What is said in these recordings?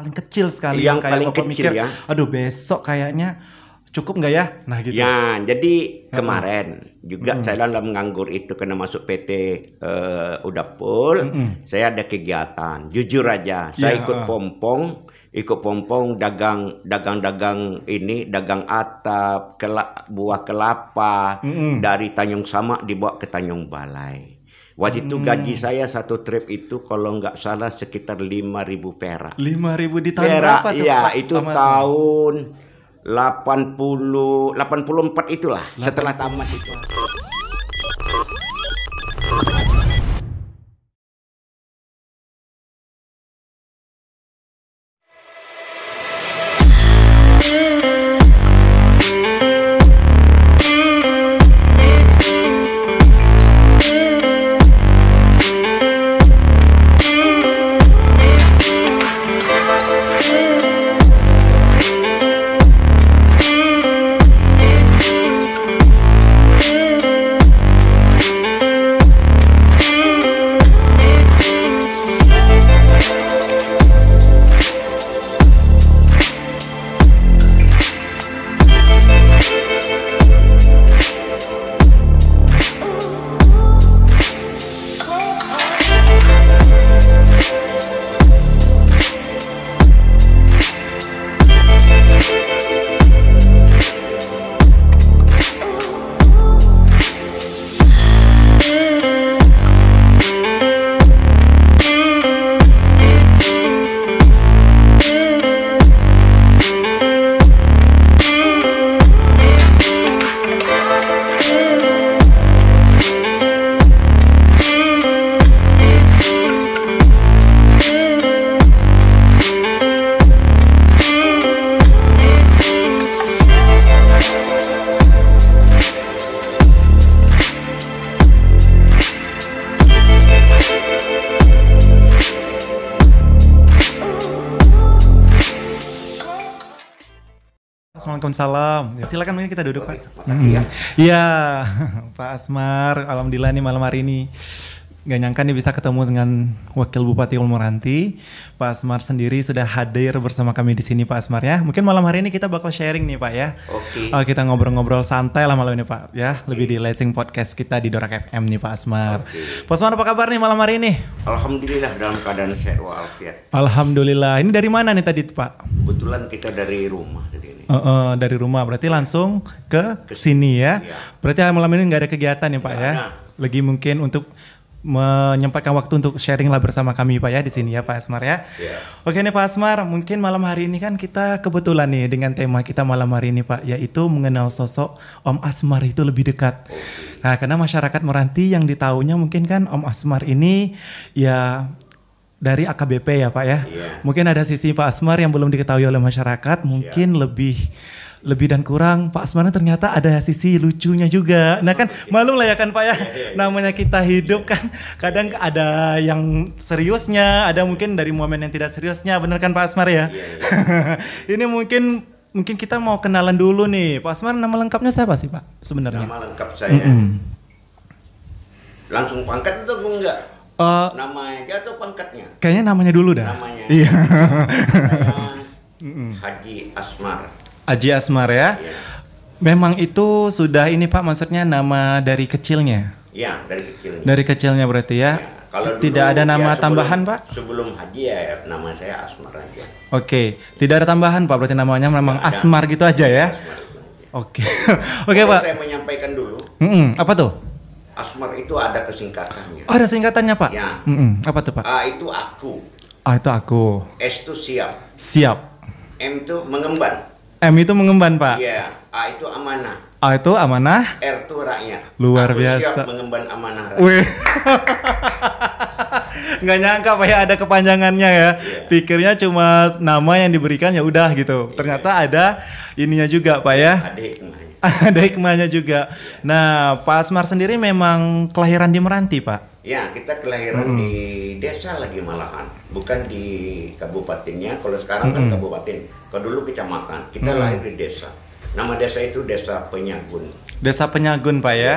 paling kecil sekali Yang yang kayak paling Bapak kecil mikir, ya. aduh besok kayaknya cukup nggak ya? Nah gitu. Ya, jadi Heeh. kemarin juga Mm-mm. saya dalam nganggur itu karena masuk PT Udapul, Mm-mm. saya ada kegiatan. Jujur aja, Iya, saya heeh. ikut pompong dagang ini, dagang atap, buah kelapa Mm-mm. dari Tanjung Samak dibawa ke Tanjung Balai. Waktu itu gaji Hmm. saya satu trip itu kalau nggak salah sekitar 5.000 perak. 5.000 di tahun berapa Perak, tuh iya Pak itu Thomas? tahun 84 itulah setelah tamat itu. 84. Assalamualaikum. Ya, silakan mungkin kita duduk, Pak. Makasih ya. Iya, Pak Asmar, alhamdulillah nih malam hari ini nggak nyangka nih bisa ketemu dengan Wakil Bupati Ulmuranti. Pak Asmar sendiri sudah hadir bersama kami di sini, Pak Asmar ya. Mungkin malam hari ini kita bakal sharing nih, Pak ya. Oke. Kita ngobrol-ngobrol santai lah malam ini, Pak ya. Lebih di Lessing Podcast kita di Dorak FM nih, Pak Asmar. Pak Asmar, apa kabar nih malam hari ini? Alhamdulillah dalam keadaan sehat walafiat. Alhamdulillah. Ini dari mana nih tadi, Pak? Kebetulan kita dari rumah tadi ini. Dari rumah, berarti langsung ke sini ya. Iya. Berarti malam ini nggak ada kegiatan ya Pak ya? ada. Lagi mungkin untuk menyempatkan waktu untuk sharing lah bersama kami Pak ya di sini ya Pak Asmar ya. Iya. Oke nih Pak Asmar, mungkin malam hari ini kan kita kebetulan nih dengan tema kita malam hari ini Pak, yaitu mengenal sosok Om Asmar itu lebih dekat. Nah karena masyarakat Meranti yang ditahunya mungkin kan Om Asmar ini ya dari AKBP ya Pak ya. Iya. Mungkin ada sisi Pak Asmar yang belum diketahui oleh masyarakat, mungkin lebih dan kurang Pak Asmar ternyata ada sisi lucunya juga. Nah kan malum lah ya kan Pak ya, namanya kita hidup kan kadang ada yang seriusnya, ada mungkin dari momen yang tidak seriusnya, bener kan Pak Asmar ya? Ini mungkin kita mau kenalan dulu nih. Pak Asmar nama lengkapnya siapa sih Pak sebenarnya? Nama lengkap saya. Langsung pangkat atau enggak? Nama aja atau pangkatnya? Kayaknya namanya dulu dah. Namanya. Iya. Saya Haji Asmar. Haji Asmar ya. Iya. Memang itu sudah ini Pak, maksudnya nama dari kecilnya. Iya, dari kecilnya. Dari kecilnya berarti ya. Ya, kalau Tidak dulu, ada nama sebelum- tambahan Pak? Sebelum Haji ya nama saya Asmar aja. Oke, tidak ada tambahan Pak, berarti namanya memang Nggak ada. Asmar gitu aja ya. Asmar itu aja. Oke. Oke Boleh Pak. Saya menyampaikan dulu. Apa tuh? Asmar itu ada kesingkatannya. Oh, ada singkatannya Pak? Ya. Apa tuh Pak? A itu aku, Itu aku. S itu siap, Siap. M itu mengemban. M itu mengemban Pak. Iya, A itu amanah, A itu amanah. R itu rakyat. Luar Aku biasa. siap mengemban amanah rakyat. Wih. Nggak nyangka Pak ya ada kepanjangannya ya. Pikirnya cuma nama yang diberikan ya udah gitu. Ternyata ada ininya juga Pak ya. Ada hikmahnya. Ada hikmahnya juga. Nah, Pak Asmar sendiri memang kelahiran di Meranti, Pak? Ya, kita kelahiran di desa lagi malahan, bukan di kabupatennya. Kalau sekarang kan kabupaten, kalau dulu kecamatan. Kita lahir di desa. Nama desa itu Desa Penyagun. Desa Penyagun, Pak ya? Ya.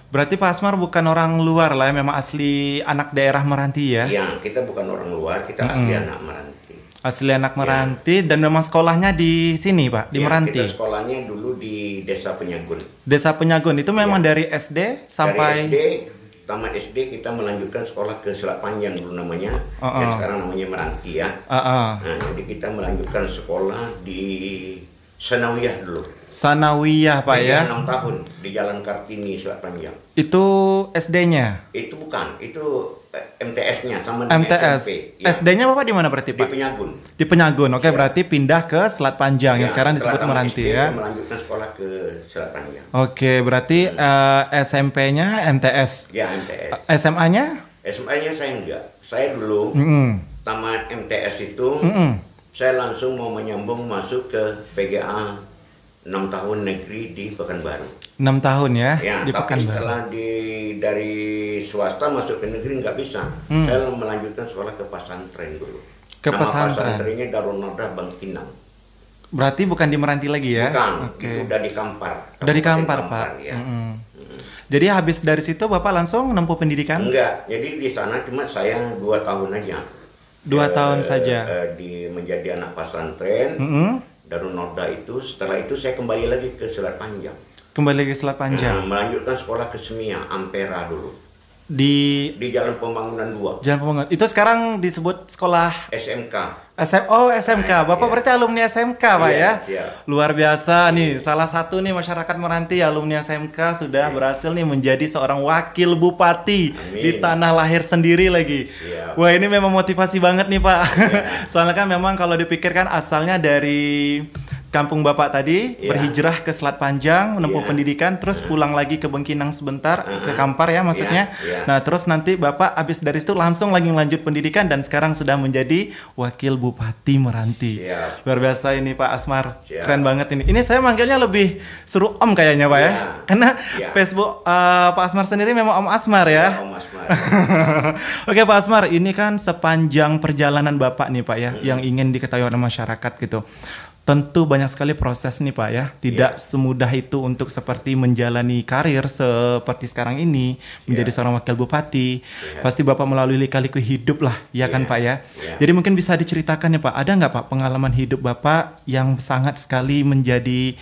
Berarti Pak Asmar bukan orang luar lah ya, memang asli anak daerah Meranti ya? Iya, kita bukan orang luar, kita asli anak Meranti. Asli anak Meranti dan memang sekolahnya di sini Pak, di Ya, Meranti. kita sekolahnya dulu di Desa Penyagun. Desa Penyagun itu memang Ya. dari SD sampai Dari SD, tamat SD kita melanjutkan sekolah ke Selat Panjang dulu namanya, yang sekarang namanya Meranti ya. Nah, jadi kita melanjutkan sekolah di Sanawiyah dulu. Sanawiyah Pak Jadi ya. 6 tahun di Jalan Kartini Selat Panjang. Itu SD-nya. Itu bukan, itu MTS-nya sama dengan MTS. SMP. Ya. SD-nya Bapak di mana berarti Di Pak? Penyagun. Di Penyagun. Oke, Ya. berarti pindah ke Selat Panjang yang Ya, sekarang setelah disebut tamat Meranti SD, ya. saya melanjutkan sekolah ke Selat Panjang. Oke, berarti SMP-nya MTS. Ya, MTS. SMA-nya? SMA-nya saya enggak. Saya dulu tamat MTS itu, saya langsung mau menyambung masuk ke PGA 6 tahun negeri di Pekanbaru. 6 tahun ya, Ya, di tapi Pekanbaru. setelah dari swasta masuk ke negeri nggak bisa. Saya melanjutkan sekolah ke pesantren dulu. Ke Nama pesantren. pesantrennya Darul Nadah Bangkinang. Berarti bukan di Meranti lagi ya? Bukan, Oke. itu udah di Kampar. Udah di Kabupaten Kampar, Pak. Ya. Jadi habis dari situ Bapak langsung menempuh pendidikan? Enggak, jadi di sana cuma saya 2 tahun aja. 2 tahun saja. Di menjadi anak pesantren. Darul Nadah itu, setelah itu saya kembali lagi ke Selat Panjang. Kembali ke Selat Panjang. Melanjutkan sekolah ke Semia, Ampera dulu. Di Di Jalan Pembangunan 2, Jalan Pembangunan. Itu sekarang disebut sekolah SMK. SMK. Bapak Iya. berarti alumni SMK Pak Iya, ya? siap. Luar biasa nih. Salah satu nih masyarakat Meranti alumni SMK sudah berhasil nih menjadi seorang wakil bupati Amin. di tanah lahir sendiri lagi. Siap. Wah, ini memang motivasi banget nih Pak. Soalnya kan memang kalau dipikirkan asalnya dari kampung Bapak tadi, Iya. berhijrah ke Selat Panjang, menempuh Iya. pendidikan, terus pulang lagi ke Bengkinang sebentar, ke Kampar ya maksudnya. Iya. Nah, terus nanti Bapak habis dari situ langsung lagi melanjut pendidikan dan sekarang sudah menjadi wakil Bupati Meranti. Siap. Luar biasa ini Pak Asmar. Siap. Keren banget ini. Ini saya manggilnya lebih seru Om kayaknya Pak ya. Iya. Karena Iya. Facebook Pak Asmar sendiri memang Om Asmar ya. Om Asmar. Oke Pak Asmar, ini kan sepanjang perjalanan Bapak nih Pak ya, yang ingin diketahui oleh masyarakat gitu. Tentu banyak sekali proses nih Pak ya, tidak semudah itu untuk seperti menjalani karir seperti sekarang ini, menjadi seorang wakil bupati. Pasti Bapak melalui lika-liku hidup lah, ya kan Pak ya. Jadi mungkin bisa diceritakan ya Pak, ada nggak Pak pengalaman hidup Bapak yang sangat sekali menjadi,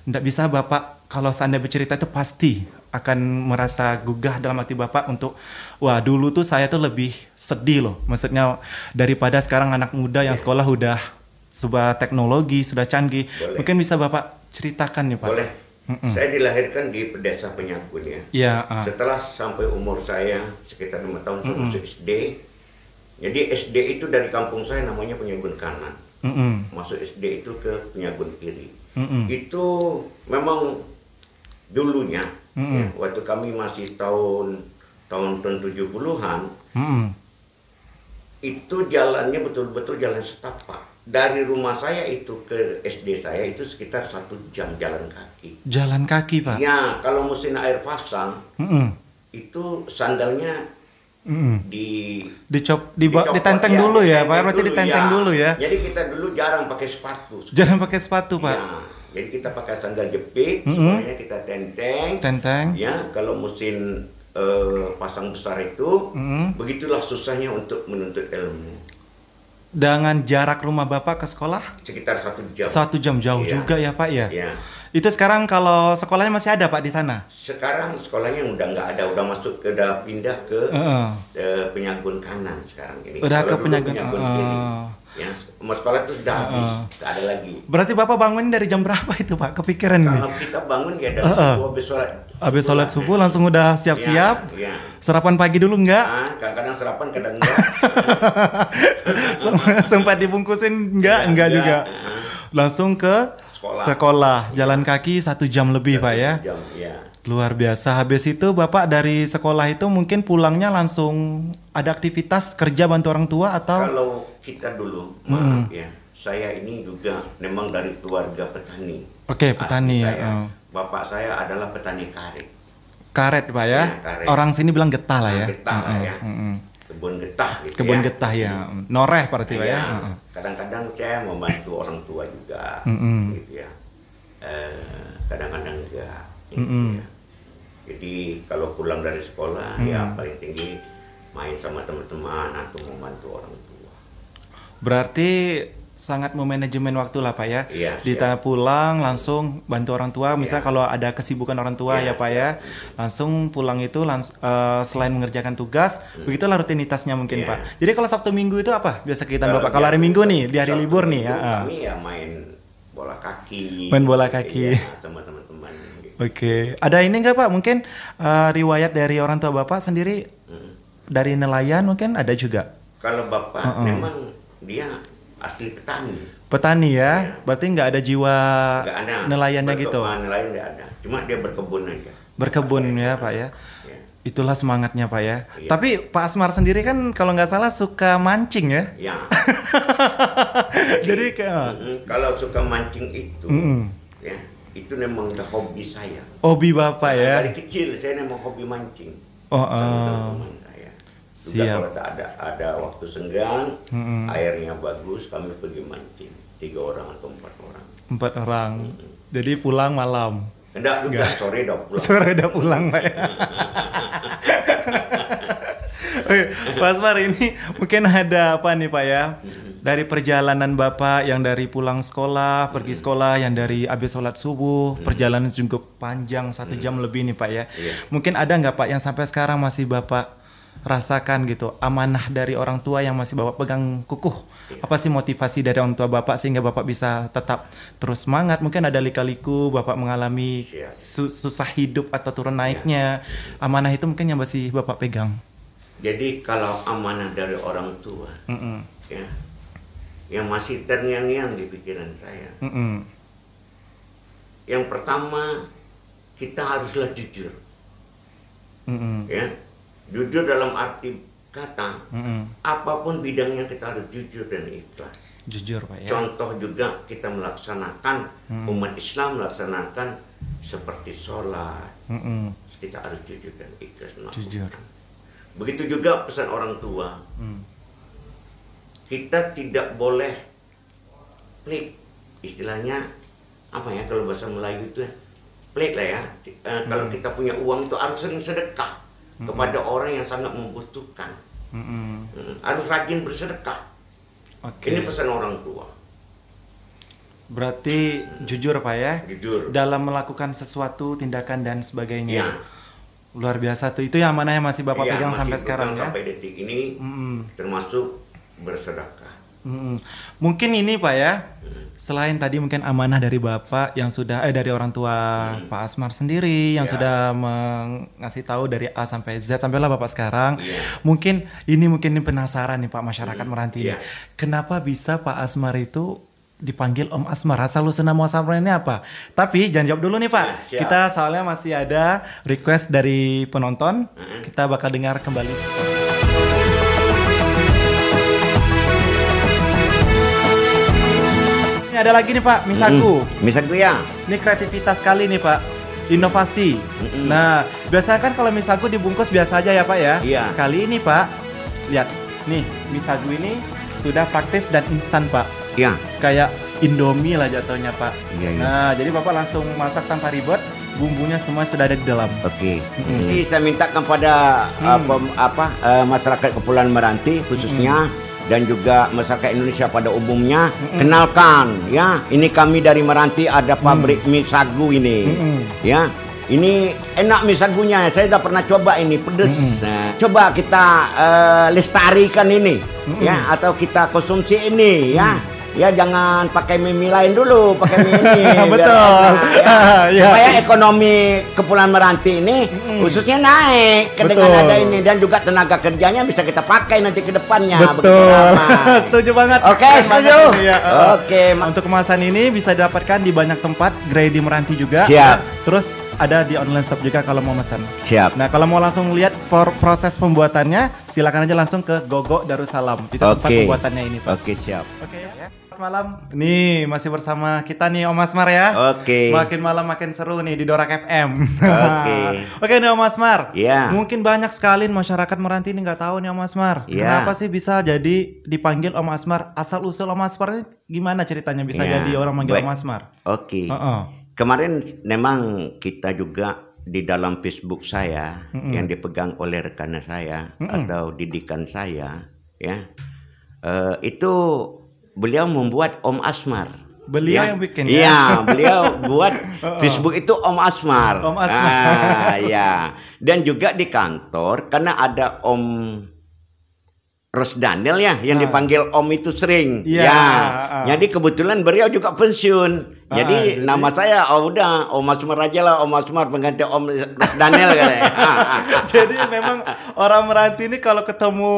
nggak bisa Bapak kalau seandainya bercerita itu pasti akan merasa gugah dalam hati Bapak untuk, wah dulu tuh saya tuh lebih sedih loh, maksudnya daripada sekarang anak muda yang sekolah udah sebuah teknologi, sudah canggih. Boleh. Mungkin bisa Bapak ceritakan nih Pak. Boleh. Saya dilahirkan di Desa Penyagun ya. Iya. Setelah sampai umur saya sekitar 5 tahun saya masuk SD. Jadi SD itu dari kampung saya namanya Penyagun Kanan. Masuk SD itu ke Penyagun Kiri. Itu memang dulunya ya, waktu kami masih tahun 70-an itu jalannya betul-betul jalan setapak. Dari rumah saya itu ke SD saya itu sekitar 1 jam jalan kaki. Jalan kaki Pak. Ya, kalau musim air pasang itu sandalnya Dicopot, dicopot, ditenteng dulu ya Pak. Berarti ditenteng dulu ya. Jadi kita dulu jarang pakai sepatu. Jangan pakai sepatu Pak. Ya, jadi kita pakai sandal jepit, semuanya kita tenteng. Tenteng. Ya, kalau musim pasang besar itu, begitulah susahnya untuk menuntut ilmu. Dengan jarak rumah Bapak ke sekolah Sekitar 1 jam. 1 jam jauh Iya. juga ya Pak ya. Ya. Itu sekarang kalau sekolahnya masih ada Pak di sana? Sekarang sekolahnya udah nggak ada, udah pindah ke Penyagun Kanan sekarang ini. Udah Kalau ke dulu Penyagun. Kiri. Ya, mau sekolah itu sudah habis, nggak ada lagi. Berarti Bapak bangun dari jam berapa itu Pak? Kepikiran ini? Kalau kita bangun ya dari subuh habis sholat. Habis sholat subuh langsung udah siap-siap. Ya, ya. Serapan pagi dulu enggak? Kadang-kadang sarapan, kadang enggak. Sempat dibungkusin enggak juga. Langsung ke sekolah. Jalan kaki 1 jam lebih Pak ya. 1 jam, ya. Luar biasa. Habis itu Bapak dari sekolah itu mungkin pulangnya langsung ada aktivitas kerja bantu orang tua atau? Kalau kita dulu, maaf ya, saya ini juga memang dari keluarga petani. Oke, petani Asli ya. saya. Bapak saya adalah petani karet. Karet Pak ya. Ya, karet. Orang sini bilang getah lah ya. Getah lah ya. Kebun getah gitu. Kebun ya. getah ya. Noreh berarti Pak ya. Ya, kadang-kadang saya membantu orang tua juga, gitu ya. Kadang-kadang enggak. Gitu ya. Jadi kalau pulang dari sekolah ya paling tinggi main sama teman-teman atau membantu orang tua. Berarti sangat memanajemen waktu lah Pak ya. Iya, Kita pulang langsung bantu orang tua. Misal kalau ada kesibukan orang tua ya Pak ya, langsung pulang itu selain mengerjakan tugas, begitulah rutinitasnya mungkin Pak. Jadi kalau Sabtu Minggu itu apa biasa kegiatan Bapak? Kalau hari Minggu nih, di hari libur nih ya. Kami ya main bola kaki. Main bola kaki. Sama teman-teman. Gitu. Oke. Ada ini nggak Pak? Mungkin riwayat dari orang tua Bapak sendiri dari nelayan mungkin ada juga? Kalau Bapak memang dia asli petani. Petani ya? Berarti nggak ada jiwa nelayannya gitu? Nelayan nggak ada, cuma dia berkebun aja. Berkebun ya Pak ya? Itulah semangatnya Pak ya. Tapi Pak Asmar sendiri kan kalau nggak salah suka mancing ya? Ya. Jadi kalau suka mancing itu, ya itu memang udah hobi saya. Hobi Bapak ya? Dari kecil saya memang hobi mancing. Teman-teman saya. Juga kalau ada waktu senggang, airnya bagus, kami pergi mancing. 3 orang atau 4 orang. 4 orang. Jadi pulang malam. Enggak, sore udah pulang. Sore udah pulang Pak ya. Oke, Pak Asmar ini mungkin ada apa nih Pak ya? Dari perjalanan Bapak yang dari pulang sekolah, pergi sekolah, yang dari habis sholat subuh, perjalanan cukup panjang 1 jam lebih nih Pak ya. Mungkin ada nggak Pak yang sampai sekarang masih Bapak rasakan gitu, amanah dari orang tua yang masih Bapak pegang kukuh? Apa sih motivasi dari orang tua Bapak sehingga Bapak bisa tetap terus semangat? Mungkin ada lika-liku Bapak mengalami susah hidup atau turun naiknya. Amanah itu mungkin yang masih Bapak pegang. Jadi kalau amanah dari orang tua, ya, yang masih terngiang-ngiang di pikiran saya. Yang pertama, kita haruslah jujur. Ya, jujur dalam arti kata, apapun bidangnya kita harus jujur dan ikhlas. Jujur Pak ya. Contoh juga kita melaksanakan, umat Islam melaksanakan seperti sholat. Kita harus jujur dan ikhlas melakukan. Jujur. Begitu juga pesan orang tua. Kita tidak boleh pelit. Istilahnya apa ya kalau bahasa Melayu itu pelit lah ya. Kalau kita punya uang itu harus sering sedekah kepada orang yang sangat membutuhkan. Harus rajin bersedekah. Ini pesan orang tua. Berarti jujur Pak ya? Jujur. Dalam melakukan sesuatu, tindakan dan sebagainya. Luar biasa tuh. Itu yang mana yang masih Bapak pegang sampai sekarang ya? Sampai detik ini termasuk bersedekah. Mungkin ini Pak ya, selain tadi mungkin amanah dari Bapak yang sudah dari orang tua Pak Asmar sendiri yang sudah mengasih tahu dari A sampai Z sampailah Bapak sekarang. Mungkin ini penasaran nih Pak masyarakat Meranti ini. Kenapa bisa Pak Asmar itu dipanggil Om Asmar? Asal usul nama Asmar ini apa? Tapi jangan jawab dulu nih Pak. Kita soalnya masih ada request dari penonton. Kita bakal dengar kembali. Ini ada lagi nih Pak, misagu. Misagu ya. Ini kreativitas sekali nih Pak. Inovasi. Nah, biasanya kan kalau misagu dibungkus biasa aja ya Pak ya. Kali ini Pak, lihat. Nih, misagu ini sudah praktis dan instan Pak. Kayak Indomie lah jatuhnya Pak. Nah, jadi Bapak langsung masak tanpa ribet, bumbunya semua sudah ada di dalam. Jadi saya minta kepada masyarakat Kepulauan Meranti khususnya dan juga masyarakat Indonesia pada umumnya, kenalkan ya, ini kami dari Meranti ada pabrik mie sagu ini. Ya. Ini enak mie sagunya, saya sudah pernah coba ini, pedes. Nah, coba kita lestarikan ini ya, atau kita konsumsi ini ya. Ya jangan pakai mie lain dulu, pakai mie ini. Betul. Supaya ekonomi Kepulauan Meranti ini khususnya naik dengan ada ini, dan juga tenaga kerjanya bisa kita pakai nanti ke depannya. Betul. Setuju banget. Oke, setuju. Oke, untuk kemasan ini bisa didapatkan di banyak tempat, gerai di Meranti juga. Siap. Terus ada di online shop juga kalau mau pesan. Siap. Nah, kalau mau langsung lihat proses pembuatannya, silakan aja langsung ke Gogo Darussalam. Itu tempat pembuatannya ini, Pak. Oke, siap. Oke ya. Malam. Nih, masih bersama kita nih Om Asmar ya. Makin malam makin seru nih di Dorak FM. Oke nih Om Asmar. Mungkin banyak sekali masyarakat Meranti ini nggak tahu nih Om Asmar. Kenapa sih bisa jadi dipanggil Om Asmar? Asal usul Om Asmar ini gimana ceritanya bisa jadi orang manggil Om Asmar? Kemarin memang kita juga di dalam Facebook saya yang dipegang oleh rekan saya atau didikan saya ya. itu beliau membuat Om Asmar. Beliau yang bikin ya? Iya, beliau buat Facebook itu Om Asmar. Om Asmar. Ya. Dan juga di kantor karena ada Om Rosdaniel ya yang dipanggil Om itu sering. Jadi kebetulan beliau juga pensiun. Jadi nama saya udah Om Asmar aja lah, Om Asmar pengganti Om Rosdaniel katanya. Jadi memang orang Meranti ini kalau ketemu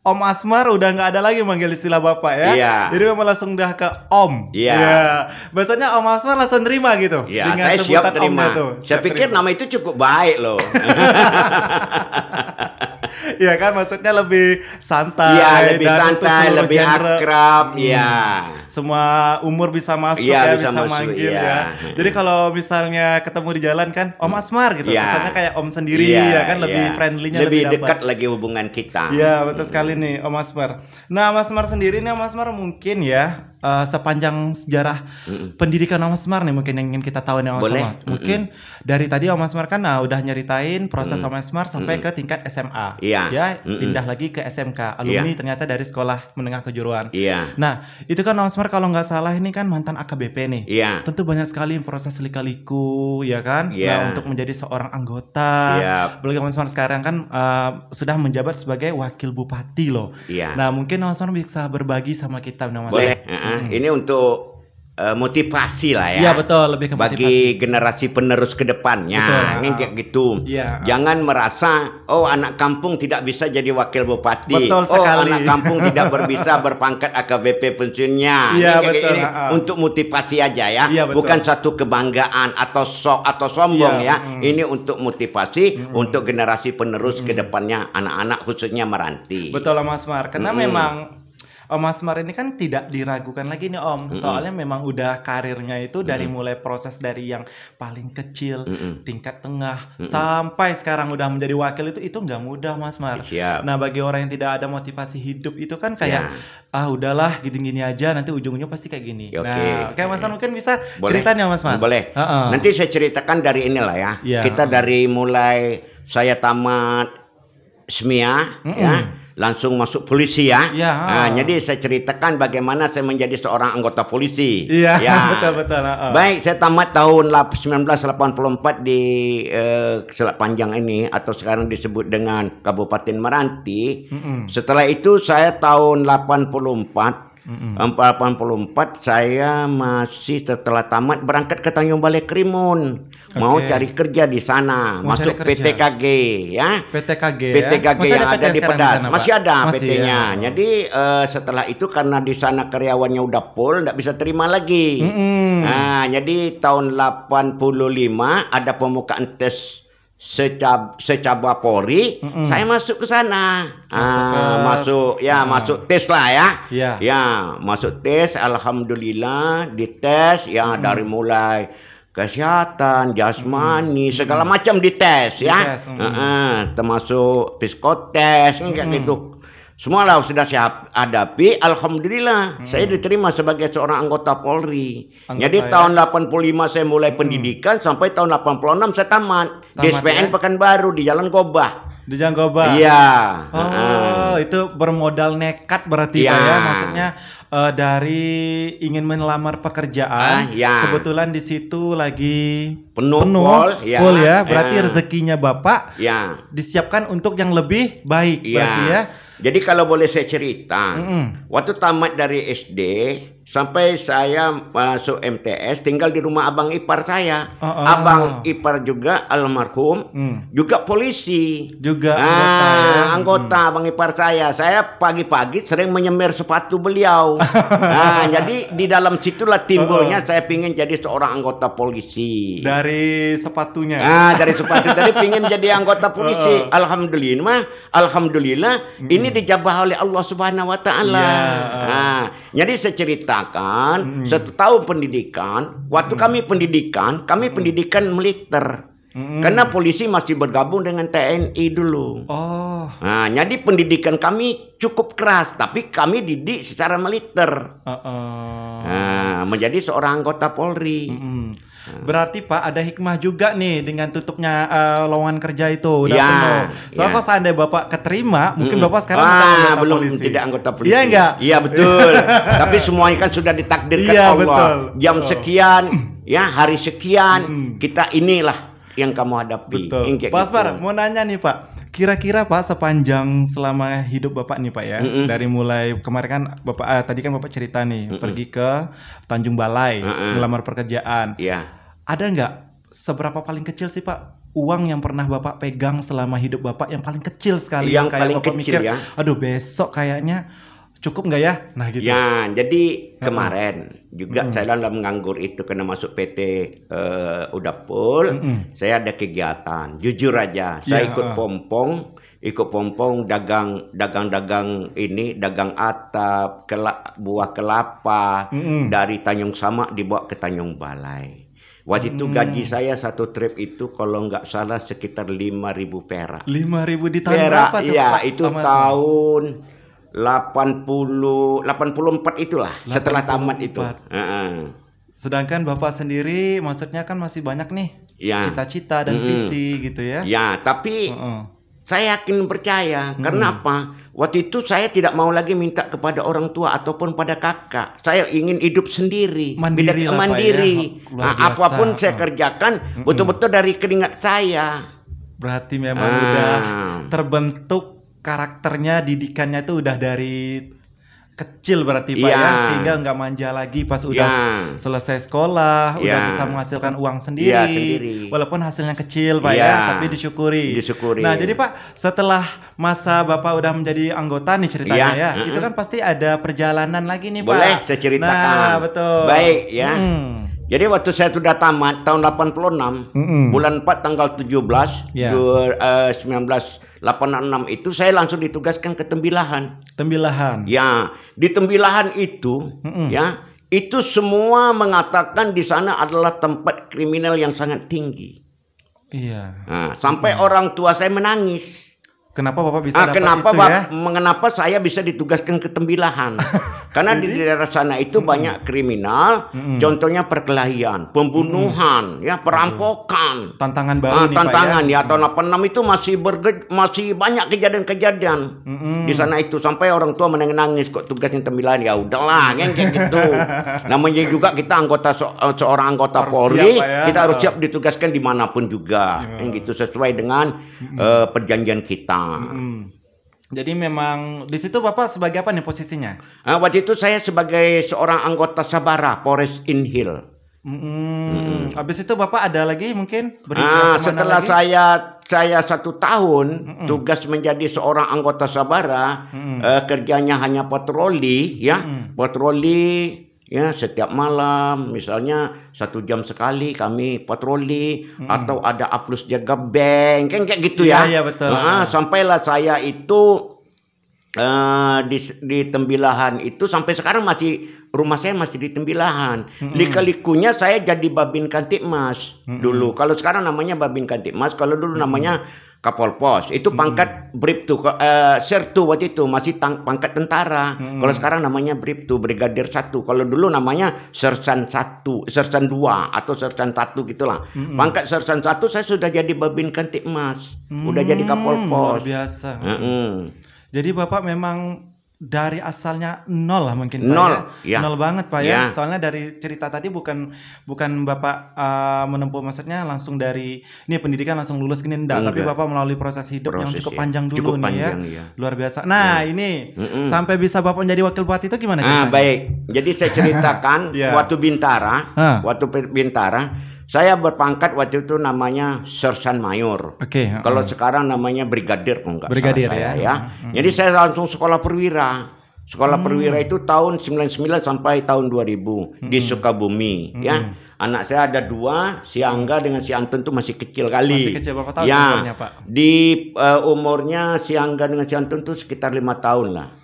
Om Asmar udah nggak ada lagi manggil istilah bapak ya. Iya. Jadi memang langsung dah ke Om. Iya. Ya. Biasanya Om Asmar langsung terima gitu. Iya, saya siap terima. Saya pikir nama itu cukup baik loh. Iya kan, maksudnya lebih santai. Iya, lebih santai, lebih akrab. Iya. Semua umur bisa masuk bisa manggil ya. Jadi kalau misalnya ketemu di jalan kan Om Asmar gitu. Misalnya kayak Om sendiri ya kan, lebih friendly-nya lebih dekat lagi hubungan kita. Iya, betul sekali nih Om Asmar. Nah, Om Asmar sendiri nih, Om Asmar mungkin ya sepanjang sejarah pendidikan Om Asmar nih mungkin yang ingin kita tahu nih Om Asmar. Mungkin dari tadi Om Asmar kan udah nyeritain proses Om Asmar sampai ke tingkat SMA. Ya, pindah lagi ke SMK. Alumni ternyata dari sekolah menengah kejuruan. Nah, itu kan Om Asmar kalau nggak salah ini kan mantan AKBP nih. Tentu banyak sekali proses lika-liku ya kan. Nah, untuk menjadi seorang anggota. Apalagi Om Asmar sekarang kan sudah menjabat sebagai wakil bupati loh. Nah, mungkin Om Asmar bisa berbagi sama kita Om Asmar. Boleh. Ini untuk motivasi lah ya. Iya betul, lebih ke motivasi. Bagi generasi penerus ke depannya. Ini kayak gitu. Jangan merasa anak kampung tidak bisa jadi wakil bupati. Betul sekali. Anak kampung tidak bisa berpangkat AKBP pensiunnya. Ini untuk motivasi aja ya. Bukan satu kebanggaan atau sok atau sombong ya. Ini untuk motivasi untuk generasi penerus ke depannya, anak-anak khususnya Meranti. Betul Om Asmar. Karena memang Om Asmar ini kan tidak diragukan lagi nih Om. Soalnya memang udah karirnya itu dari mulai proses dari yang paling kecil, tingkat tengah, sampai sekarang udah menjadi wakil itu nggak mudah Mas Asmar. Nah, bagi orang yang tidak ada motivasi hidup itu kan kayak udahlah gini-gini aja, nanti ujung-ujungnya pasti kayak gini. Nah, kayak Mas Asmar mungkin bisa ceritanya Mas Asmar. Boleh. Nanti saya ceritakan dari inilah ya. Kita dari mulai saya tamat SMIA ya. Langsung masuk polisi ya. Nah, jadi saya ceritakan bagaimana saya menjadi seorang anggota polisi. Betul. Baik, saya tamat tahun 1984 di Selat Panjang ini atau sekarang disebut dengan Kabupaten Meranti. Setelah itu saya tahun 84 saya masih setelah tamat berangkat ke Tanjung Balai Karimun. Mau cari kerja di sana, masuk PTKG ya. PTKG yang ada di Pedas. Masih ada PT-nya. Jadi setelah itu karena di sana karyawannya udah full, enggak bisa terima lagi. Nah, jadi tahun 85 ada pembukaan tes secaba Polri, saya masuk ke sana. Masuk tes lah ya. Masuk tes, alhamdulillah dites ya dari mulai kesehatan, jasmani, segala macam dites ya. Termasuk psikotes kayak gitu. Semualah sudah saya hadapi, alhamdulillah saya diterima sebagai seorang anggota Polri. Jadi tahun 85 saya mulai pendidikan sampai tahun 86 saya tamat di SPN Pekanbaru di Jalan Gobah. Di Jalan Gobah. Iya. Itu bermodal nekat berarti Pak ya, maksudnya dari ingin melamar pekerjaan, kebetulan di situ lagi penuh full ya, berarti rezekinya Bapak disiapkan untuk yang lebih baik berarti ya. Jadi kalau boleh saya cerita, waktu tamat dari SD sampai saya masuk MTS, tinggal di rumah abang ipar saya. Abang ipar juga almarhum, juga polisi. Juga anggota abang ipar saya. Saya pagi-pagi sering menyemir sepatu beliau. Jadi di dalam situlah timbulnya saya pingin jadi seorang anggota polisi. Dari sepatunya? Dari sepatu. Tadi pingin jadi anggota polisi. Alhamdulillah ini dijabah oleh Allah Subhanahu Wa Taala. Jadi saya ceritakan 1 tahun pendidikan. Waktu kami pendidikan militer. Karena polisi masih bergabung dengan TNI dulu. Jadi pendidikan kami cukup keras, tapi kami didik secara militer. menjadi seorang anggota Polri. Berarti Pak ada hikmah juga nih dengan tutupnya lowongan kerja itu udah Ya, penuh. Soalnya ya. kalau seandainya Bapak keterima, mungkin Bapak sekarang bukan anggota belum polisi. tidak anggota polisi. Iya enggak? Iya betul. Tapi semuanya kan sudah ditakdirkan Iya, Allah. betul. Jam Betul. sekian, ya hari sekian, kita inilah yang kamu hadapi. Betul. Yang kayak Pak gitu. Asmar, mau nanya nih Pak. Kira-kira Pak sepanjang selama hidup Bapak nih Pak ya, dari mulai kemarin kan Bapak tadi kan Bapak cerita nih pergi ke Tanjung Balai ngelamar pekerjaan. Iya. Ada nggak seberapa paling kecil sih Pak uang yang pernah Bapak pegang selama hidup Bapak yang paling kecil sekali Yang kayak paling Bapak kecil mikir, ya. aduh besok kayaknya cukup nggak ya? Nah gitu. Ya, jadi kemarin juga saya dalam menganggur itu karena masuk PT Udapul, saya ada kegiatan. Jujur aja, saya ikut pompong dagang ini, dagang atap, buah kelapa dari Tanjung Samak dibawa ke Tanjung Balai. Waktu itu gaji saya satu trip itu kalau nggak salah sekitar 5.000 perak. 5.000 di tahun Perak, berapa tuh iya, Pak? itu tahun 84 itulah setelah tamat itu. Sedangkan Bapak sendiri maksudnya kan masih banyak nih Ya. cita-cita dan visi gitu ya. Ya, tapi saya yakin percaya. Karena apa? Waktu itu saya tidak mau lagi minta kepada orang tua ataupun pada kakak. Saya ingin hidup sendiri. Mandiri lah, Pak, mandiri. ya. Luar biasa. Apapun saya kerjakan betul-betul dari keringat saya. Berarti memang udah terbentuk karakternya, didikannya itu udah dari kecil berarti Pak ya, sehingga nggak manja lagi pas udah selesai sekolah, udah bisa menghasilkan uang sendiri, walaupun hasilnya kecil Pak ya, tapi disyukuri. Nah jadi Pak, setelah masa Bapak udah menjadi anggota nih ceritanya ya, itu kan pasti ada perjalanan lagi nih Pak. Boleh saya ceritakan. Nah betul. Baik ya. Jadi waktu saya sudah tamat tahun 86, bulan 4 tanggal 17, 1986 itu saya langsung ditugaskan ke Tembilahan. Tembilahan. Ya, di Tembilahan itu, ya, itu semua mengatakan di sana adalah tempat kriminal yang sangat tinggi. Iya. Nah, sampai orang tua saya menangis. Kenapa Bapak bisa dapat kenapa itu ya? Mengapa saya bisa ditugaskan ke Tembilahan? Karena di daerah sana itu banyak kriminal, contohnya perkelahian, pembunuhan, ya, perampokan. Tantangan baru nih tantangan Pak ya. Tahun 86 itu masih banyak kejadian-kejadian di sana itu, sampai orang tua menangis kok tugasnya Tembilahan. Ya udahlah, kayak gitu. Namanya juga kita seorang anggota Polri, kita harus siap ditugaskan dimanapun juga, gitu sesuai dengan perjanjian kita. Jadi memang di situ Bapak sebagai apa nih posisinya? Waktu itu saya sebagai seorang anggota Sabara, Polres Inhil. Habis itu Bapak ada lagi mungkin setelah lagi? saya 1 tahun tugas menjadi seorang anggota Sabara, kerjanya hanya patroli, ya, patroli. Ya, setiap malam misalnya 1 jam sekali kami patroli, atau ada aplus jaga bank, kan kayak gitu ya. Iya betul. Sampailah saya itu di Tembilahan itu, sampai sekarang rumah saya masih di Tembilahan. Lika-likunya saya jadi Babin Kantipmas dulu. Kalau sekarang namanya Babin Kantipmas, kalau dulu namanya Kapol Pos. Itu pangkat Bribtu, Sertu waktu itu masih pangkat tentara. Kalau sekarang namanya Bribtu, Brigadir 1. Kalau dulu namanya Sersan 1, Sersan 2 atau Sersan 1 gitulah. Pangkat Sersan 1 saya sudah jadi Babin Kantipmas. Udah jadi Kapol Pos. Luar biasa. Jadi Bapak memang dari asalnya nol lah mungkin Pak nol, ya? Nol banget Pak ya. Soalnya dari cerita tadi bukan Bapak menempuh, maksudnya langsung dari ini pendidikan langsung lulus gini enggak, tapi Bapak melalui proses hidup yang cukup panjang dulu nih ya. Luar biasa. Nah, ini sampai bisa Bapak menjadi wakil bupati itu gimana ceritanya? Baik. Jadi saya ceritakan waktu Bintara, saya berpangkat waktu itu namanya Sersan Mayor. Kalau sekarang namanya Brigadir, kalau nggak salah saya ya. Jadi saya langsung sekolah perwira. Sekolah perwira itu tahun 99 sampai tahun 2000 di Sukabumi, ya. Anak saya ada 2, si Angga dengan si Anton itu masih kecil kali. Masih kecil, berapa tahun umurnya, Pak? Di umurnya si Angga dengan si Anton itu sekitar 5 tahun lah.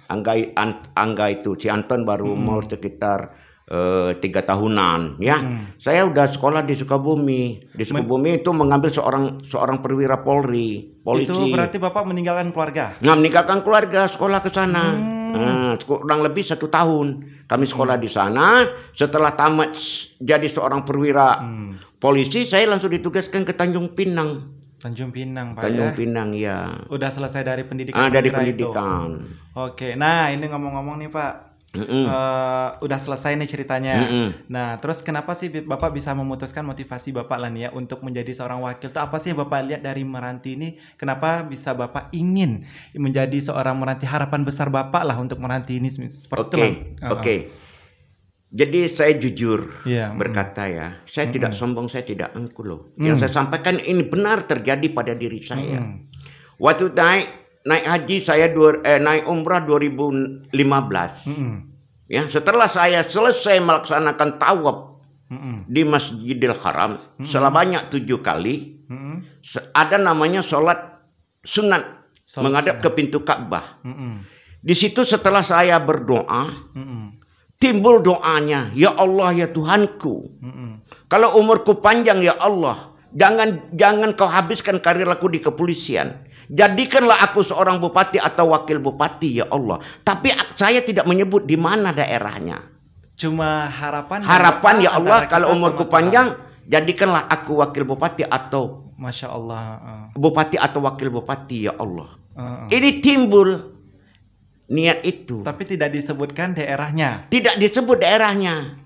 Angga itu, si Anton baru umur sekitar 3 tahunan, ya. Saya udah sekolah di Sukabumi. Di Sukabumi itu mengambil seorang perwira Polri, polisi. Itu berarti Bapak meninggalkan keluarga? Nah, meninggalkan keluarga, sekolah ke sana. Kurang lebih 1 tahun kami sekolah di sana. Setelah tamat jadi seorang perwira polisi, saya langsung ditugaskan ke Tanjung Pinang. Tanjung Pinang, Pak. Tanjung Pinang, ya. Udah selesai dari pendidikan. Dari pendidikan. Oke, nah ini ngomong-ngomong nih Pak. Udah selesai nih ceritanya. Nah, terus kenapa sih Bapak bisa memutuskan motivasi Bapak lah nih ya untuk menjadi seorang wakil? Itu apa sih yang Bapak lihat dari Meranti ini? Kenapa bisa Bapak ingin menjadi seorang Meranti? Harapan besar Bapak lah untuk Meranti ini seperti itu. Oke. Jadi saya jujur berkata ya, saya tidak sombong, saya tidak angkuh loh. Yang saya sampaikan ini benar terjadi pada diri saya. Waktu naik haji saya naik umrah 2015. Ya, setelah saya selesai melaksanakan tawaf di Masjidil Haram sebanyak 7 kali, ada namanya sholat sunat menghadap ke pintu Ka'bah. Di situ setelah saya berdoa, timbul doanya, ya Allah ya Tuhanku, kalau umurku panjang ya Allah, jangan kau habiskan karir aku di kepolisian. Jadikanlah aku seorang bupati atau wakil bupati ya Allah. Tapi saya tidak menyebut di mana daerahnya. Cuma harapan ya Allah, kalau umurku panjang, jadikanlah aku wakil bupati atau Masya Allah bupati atau wakil bupati ya Allah. Ini timbul niat itu. Tapi tidak disebutkan daerahnya. Tidak disebut daerahnya.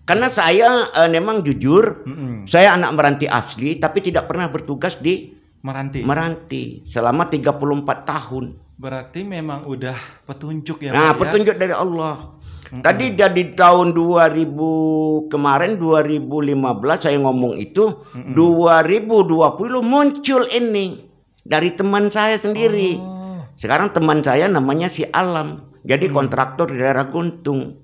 Karena saya memang jujur, saya anak Meranti asli, tapi tidak pernah bertugas di Meranti selama 34 tahun. Berarti memang udah petunjuk ya Pak. Nah, petunjuk dari Allah. Tadi jadi tahun 2000 kemarin 2015 saya ngomong itu, 2020 muncul ini dari teman saya sendiri. Sekarang teman saya namanya si Alam. Jadi kontraktor di daerah Guntung.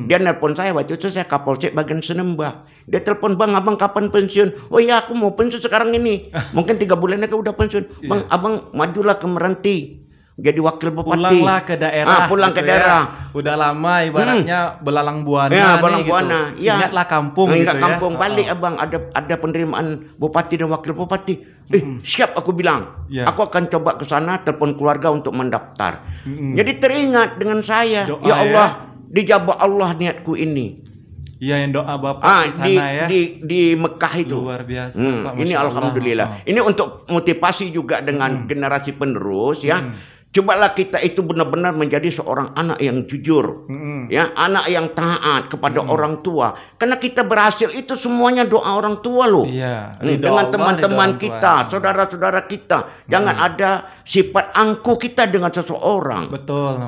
Dia nelpon saya waktu itu, saya Kapolsek bagian Senembah. Dia telepon, "Bang, abang kapan pensiun?" "Oh ya, aku mau pensiun sekarang ini." Mungkin 3 bulan lagi udah pensiun. "Bang, abang majulah ke Meranti. Jadi wakil bupati." Pulanglah ke daerah. Pulang gitu ke daerah. Ya. Udah lama ibaratnya belalang buana. Ya, belalang buana. Gitu. Ya. Ingatlah kampung Ingat gitu kampung. ya. Balik abang, ada penerimaan bupati dan wakil bupati. Siap aku bilang. Aku akan coba ke sana, telepon keluarga untuk mendaftar. Jadi teringat dengan saya. Doa, ya Allah, dijabah Allah niatku ini. Iya, yang doa Bapak di sana ya. Di Mekah itu. Luar biasa. Pak, ini alhamdulillah. Ini untuk motivasi juga dengan generasi penerus ya. Cobalah kita itu benar-benar menjadi seorang anak yang jujur, ya, anak yang taat kepada orang tua. Karena kita berhasil itu semuanya doa orang tua loh. Iya. Dengan teman-teman kita, saudara-saudara kita. Jangan ada sifat angkuh kita dengan seseorang. Betul.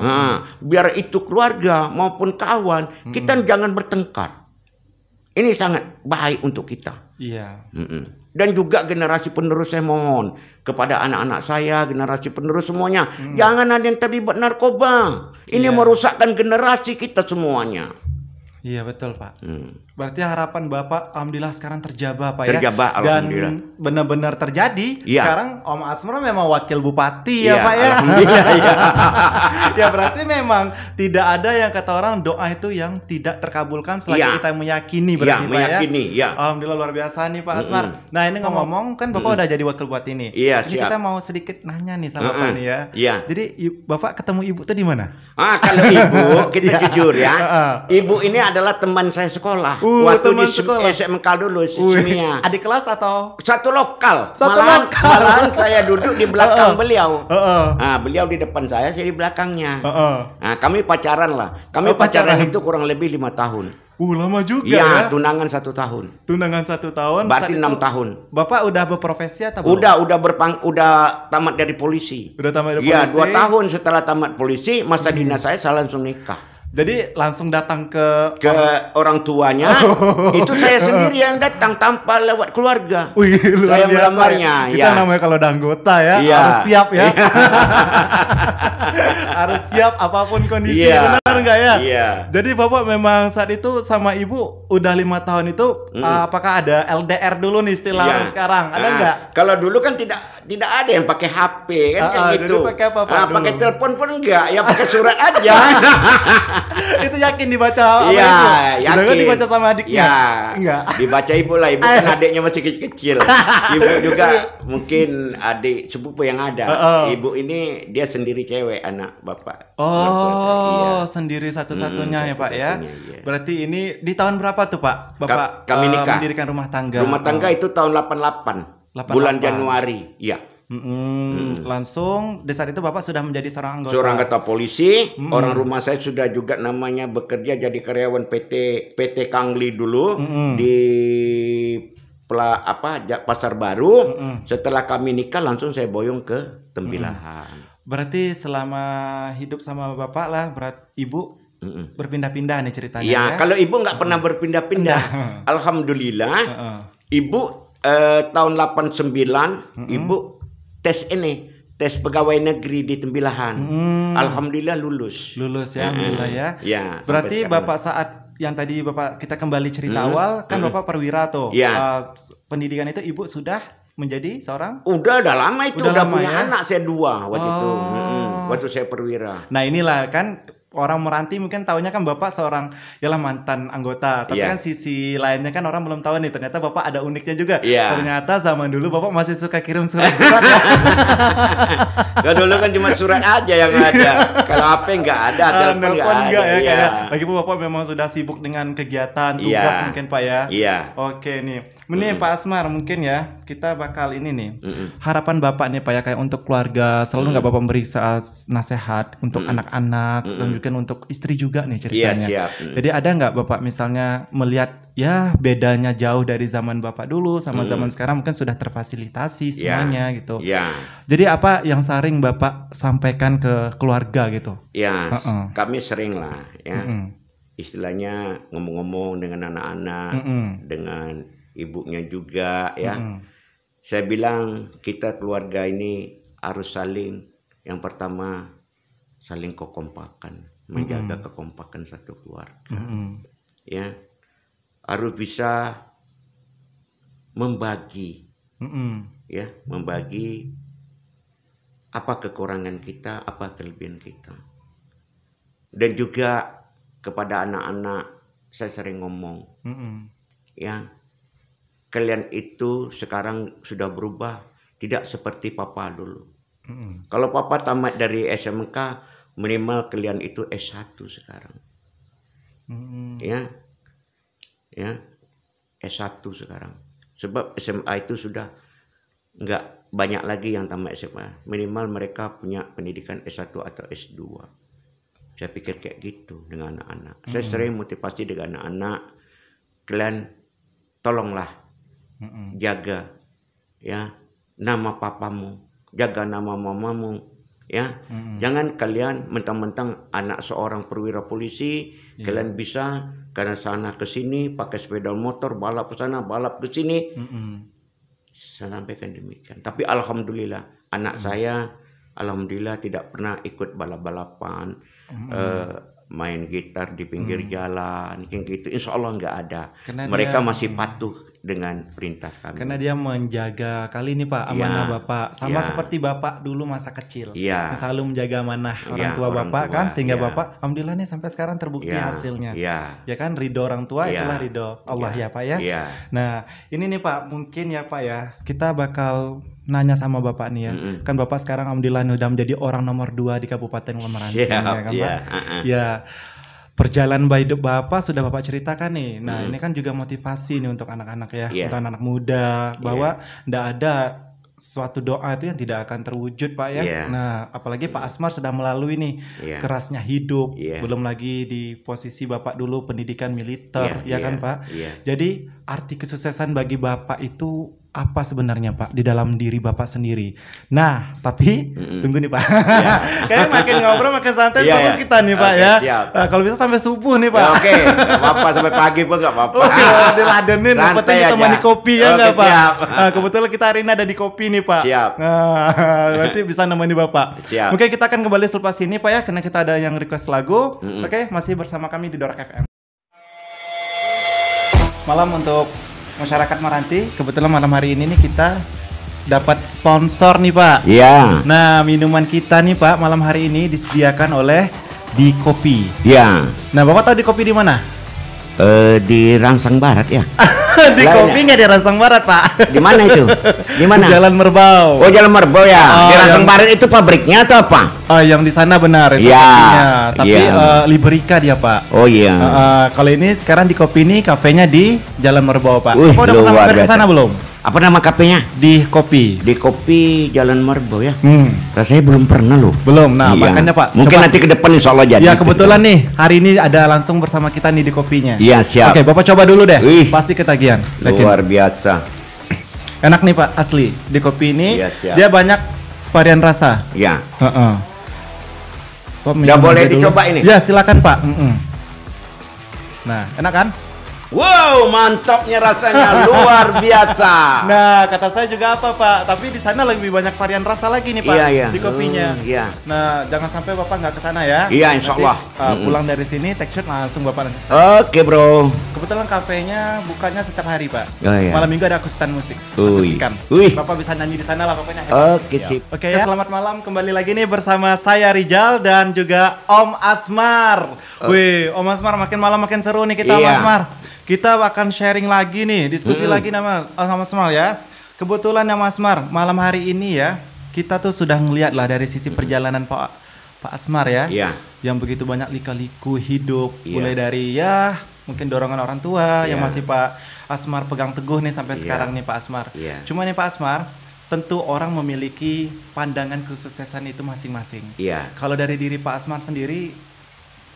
Biar itu keluarga maupun kawan, kita jangan bertengkar. Ini sangat baik untuk kita. Iya. Dan juga generasi penerus, saya mohon kepada anak-anak saya, generasi penerus semuanya, jangan ada yang terlibat narkoba. Ini merusakkan generasi kita semuanya. Iya betul Pak. Berarti harapan Bapak alhamdulillah sekarang terjabah Pak terjabah, ya. Dan benar-benar terjadi. Sekarang Om Asmar memang wakil bupati ya Pak ya. Alhamdulillah. Ya berarti memang tidak ada yang kata orang doa itu yang tidak terkabulkan selagi kita meyakini berarti Pak meyakini, ya. Alhamdulillah luar biasa nih Pak Asmar. Nah ini ngomong kan Bapak udah jadi wakil bupati nih. Iya, Jadi kita mau sedikit nanya nih sama Bapak nih ya. Iya. Jadi Bapak ketemu ibu tuh di mana? Kalau ibu kita jujur ya. Ibu ini adalah teman saya sekolah. Waktu di SMK dulu, Simia. Adik kelas atau? Satu lokal. Malahan saya duduk di belakang beliau. Beliau di depan saya di belakangnya. Kami pacaran lah. Kami pacaran itu kurang lebih 5 tahun. Lama juga ya. Tunangan 1 tahun. Tunangan 1 tahun. Berarti 6 tahun. Bapak udah berprofesi atau belum? Udah tamat dari polisi. Udah tamat dari polisi. Iya, 2 tahun setelah tamat polisi, masa dinas saya langsung nikah. Jadi langsung datang ke orang tuanya. Itu saya sendiri yang datang tanpa lewat keluarga. Saya melamarnya. Kita namanya kalau udah anggota ya, harus siap ya. Harus siap apapun kondisi, benar nggak ya? Jadi Bapak memang saat itu sama Ibu udah 5 tahun itu, apakah ada LDR dulu nih istilah sekarang? Ada nggak? Kalau dulu kan tidak ada yang pakai HP kan kayak gitu. Jadi pakai apa Pak? Pakai telepon pun enggak, ya pakai surat aja. Itu yakin dibaca sama Iya, ibu? yakin. Jangan dibaca sama adiknya? Iya. Enggak. Dibaca ibu lah, ibu kan adiknya masih kecil-kecil. Ibu juga mungkin adik sepupu yang ada. Ibu ini dia sendiri cewek, anak bapak. Oh, sendiri satu-satunya ya Pak ya. Iya. Berarti ini di tahun berapa tuh Pak? Bapak kami nikah. mendirikan rumah tangga. Rumah tangga itu tahun 88. Bulan Januari. Iya. Langsung di saat itu Bapak sudah menjadi seorang anggota. Seorang anggota polisi, orang rumah saya sudah juga namanya bekerja jadi karyawan PT Kangli dulu di Pasar Baru. Setelah kami nikah langsung saya boyong ke Tembilahan. Berarti selama hidup sama Bapak lah, Ibu berpindah-pindah nih ceritanya ya. Kalau ibu nggak pernah berpindah-pindah, alhamdulillah. Ibu tahun 89 ibu tes pegawai negeri di Tembilahan. Alhamdulillah lulus. Lulus ya, alhamdulillah ya. Ya. Berarti Bapak saat yang tadi Bapak kita kembali cerita awal kan Bapak perwira tuh. Ya. Pendidikan itu Ibu sudah menjadi seorang? Udah lama itu, udah punya ya? anak saya 2 waktu itu. Waktu saya perwira. Nah inilah kan orang meranti mungkin taunya kan Bapak seorang yalah mantan anggota, tapi kan sisi lainnya kan orang belum tahu nih, ternyata Bapak ada uniknya juga. Ternyata zaman dulu Bapak masih suka kirim surat-surat ya. Kalau dulu kan cuma surat aja yang ada. Kalau HP nggak ada, telepon nggak ada. Ya. Lagipun Bapak memang sudah sibuk dengan kegiatan tugas mungkin Pak ya. Iya. Oke nih. Ini Pak Asmar mungkin ya kita bakal ini nih. Harapan Bapak nih Pak ya kayak untuk keluarga selalu nggak Bapak beri nasihat untuk anak-anak dan juga untuk istri juga nih ceritanya. Iya, siap. Jadi ada nggak Bapak misalnya melihat ya bedanya jauh dari zaman Bapak dulu sama zaman sekarang mungkin sudah terfasilitasi semuanya gitu. Iya. Jadi apa yang sering Bapak sampaikan ke keluarga gitu? Ya, kami sering lah ya. Istilahnya ngomong-ngomong dengan anak-anak, dengan ibunya juga ya. Saya bilang kita keluarga ini harus saling, yang pertama saling kekompakan, menjaga kekompakan satu keluarga. Ya. Harus bisa membagi. Ya, membagi apa kekurangan kita, apa kelebihan kita. Dan juga kepada anak-anak saya sering ngomong. Ya. Kalian itu sekarang sudah berubah, tidak seperti papa dulu. Kalau papa tamat dari SMK, minimal kalian itu S1 sekarang. Ya. Ya. S1 sekarang. Sebab SMA itu sudah nggak banyak lagi yang tamat SMA. Minimal mereka punya pendidikan S1 atau S2. Saya pikir kayak gitu dengan anak-anak. Saya sering motivasi dengan anak-anak. Kalian tolonglah jaga ya nama papamu, jaga nama mamamu ya. Jangan kalian mentang-mentang anak seorang perwira polisi kalian bisa karena sana ke sini pakai sepeda motor balap ke sana balap ke sini. Saya sampaikan demikian. Tapi alhamdulillah anak saya alhamdulillah tidak pernah ikut balap-balapan, main gitar di pinggir jalan, kayak gitu. Insya Allah nggak ada. Karena mereka masih patuh dengan perintah kami. Karena dia menjaga kali ini Pak amanah Bapak, sama seperti Bapak dulu masa kecil. Selalu menjaga amanah orang tua Bapak kan, sehingga Bapak alhamdulillah nih sampai sekarang terbukti hasilnya. Ya kan, ridho orang tua itulah ridho Allah ya Pak ya. Nah ini nih Pak, mungkin ya Pak ya kita bakal nanya sama Bapak nih ya. Kan Bapak sekarang alhamdulillah udah menjadi orang nomor 2 di Kabupaten Meranti ya kan Pak. Ya. Perjalanan hidup Bapak sudah Bapak ceritakan nih. Nah, ini kan juga motivasi nih untuk anak-anak ya, untuk anak muda bahwa tidak ada suatu doa itu yang tidak akan terwujud Pak ya. Nah, apalagi Pak Asmar sudah melalui nih kerasnya hidup, belum lagi di posisi Bapak dulu pendidikan militer, ya kan Pak. Jadi arti kesuksesan bagi Bapak itu apa sebenarnya Pak di dalam diri Bapak sendiri? Nah, tapi tunggu nih Pak. Kayaknya makin ngobrol makin santai sama kita nih Pak ya. Kalau bisa sampai subuh nih Pak. Oke, nggak apa-apa sampai pagi pun nggak apa-apa. Diladenin, yang penting ditemani kopi ya nggak Pak. Nah, kebetulan kita hari ini ada di kopi nih Pak. Nah, berarti bisa nemani Bapak. Mungkin kita akan kembali selepas ini Pak ya, karena kita ada yang request lagu. Oke, masih bersama kami di Dorak FM. Malam untuk masyarakat Meranti, kebetulan malam hari ini nih kita dapat sponsor nih Pak. Iya. Nah, minuman kita nih Pak malam hari ini disediakan oleh di Kopi. Ya. Nah, Bapak tahu di Kopi di mana? Di Rangsang Barat ya. Di Kopi nggak di Rangsang Barat, Pak? Di mana itu? Di mana? Jalan Merbau. Oh, Jalan Merbau ya. Di Rangsang Barat itu pabriknya atau apa? Oh, yang di sana benar itu ya, kopinya. Tapi ya. Liberika dia, Pak. Oh iya. Kalau ini sekarang di Kopi ini kafenya di Jalan Merbau, Pak. Bapak udah pernah mampir ke sana belum? Apa nama kafenya? Di Kopi. Di Kopi Jalan Merbau ya. Rasanya belum pernah loh. Belum. Nah, iya. makanya Pak. Mungkin nanti ke depan insya Allah jadi. Ya kebetulan nih hari ini ada langsung bersama kita nih di Kopinya. Iya siap. Oke, Bapak coba dulu deh. Wih, pasti ketagihan. Luar biasa. Enak nih Pak, asli. Di Kopi ini iya, dia banyak varian rasa. Iya. Udah boleh dicoba ini? Ya silakan Pak. Nah, enak kan? Wow, mantapnya rasanya luar biasa. Nah, kata saya juga apa Pak? Tapi di sana lebih banyak varian rasa lagi nih Pak. Iya. Di Kopinya. Iya. Nah, jangan sampai Bapak nggak ke sana ya. Iya, insya Allah. Pulang dari sini, take shot langsung Bapak. Oke bro. Kebetulan kafenya bukanya setiap hari Pak. Oh, iya. Malam minggu ada akustikan musik. Akustikan. Bapak bisa nyanyi di sana lah pokoknya. Oke sip. Oke ya, selamat malam kembali lagi nih bersama saya Rijal dan juga Om Asmar. Wih, Om Asmar makin malam makin seru nih kita Om Asmar. Kita akan sharing lagi nih, diskusi lagi sama Asmar ya. Kebetulan ya Mas Asmar, malam hari ini ya, kita tuh sudah ngeliat lah dari sisi perjalanan Pak Asmar ya. Iya. Yang begitu banyak lika-liku hidup, mulai dari ya mungkin dorongan orang tua yang masih Pak Asmar pegang teguh nih sampai sekarang nih Pak Asmar. Cuma nih Pak Asmar, tentu orang memiliki pandangan kesuksesan itu masing-masing. Iya. Kalau dari diri Pak Asmar sendiri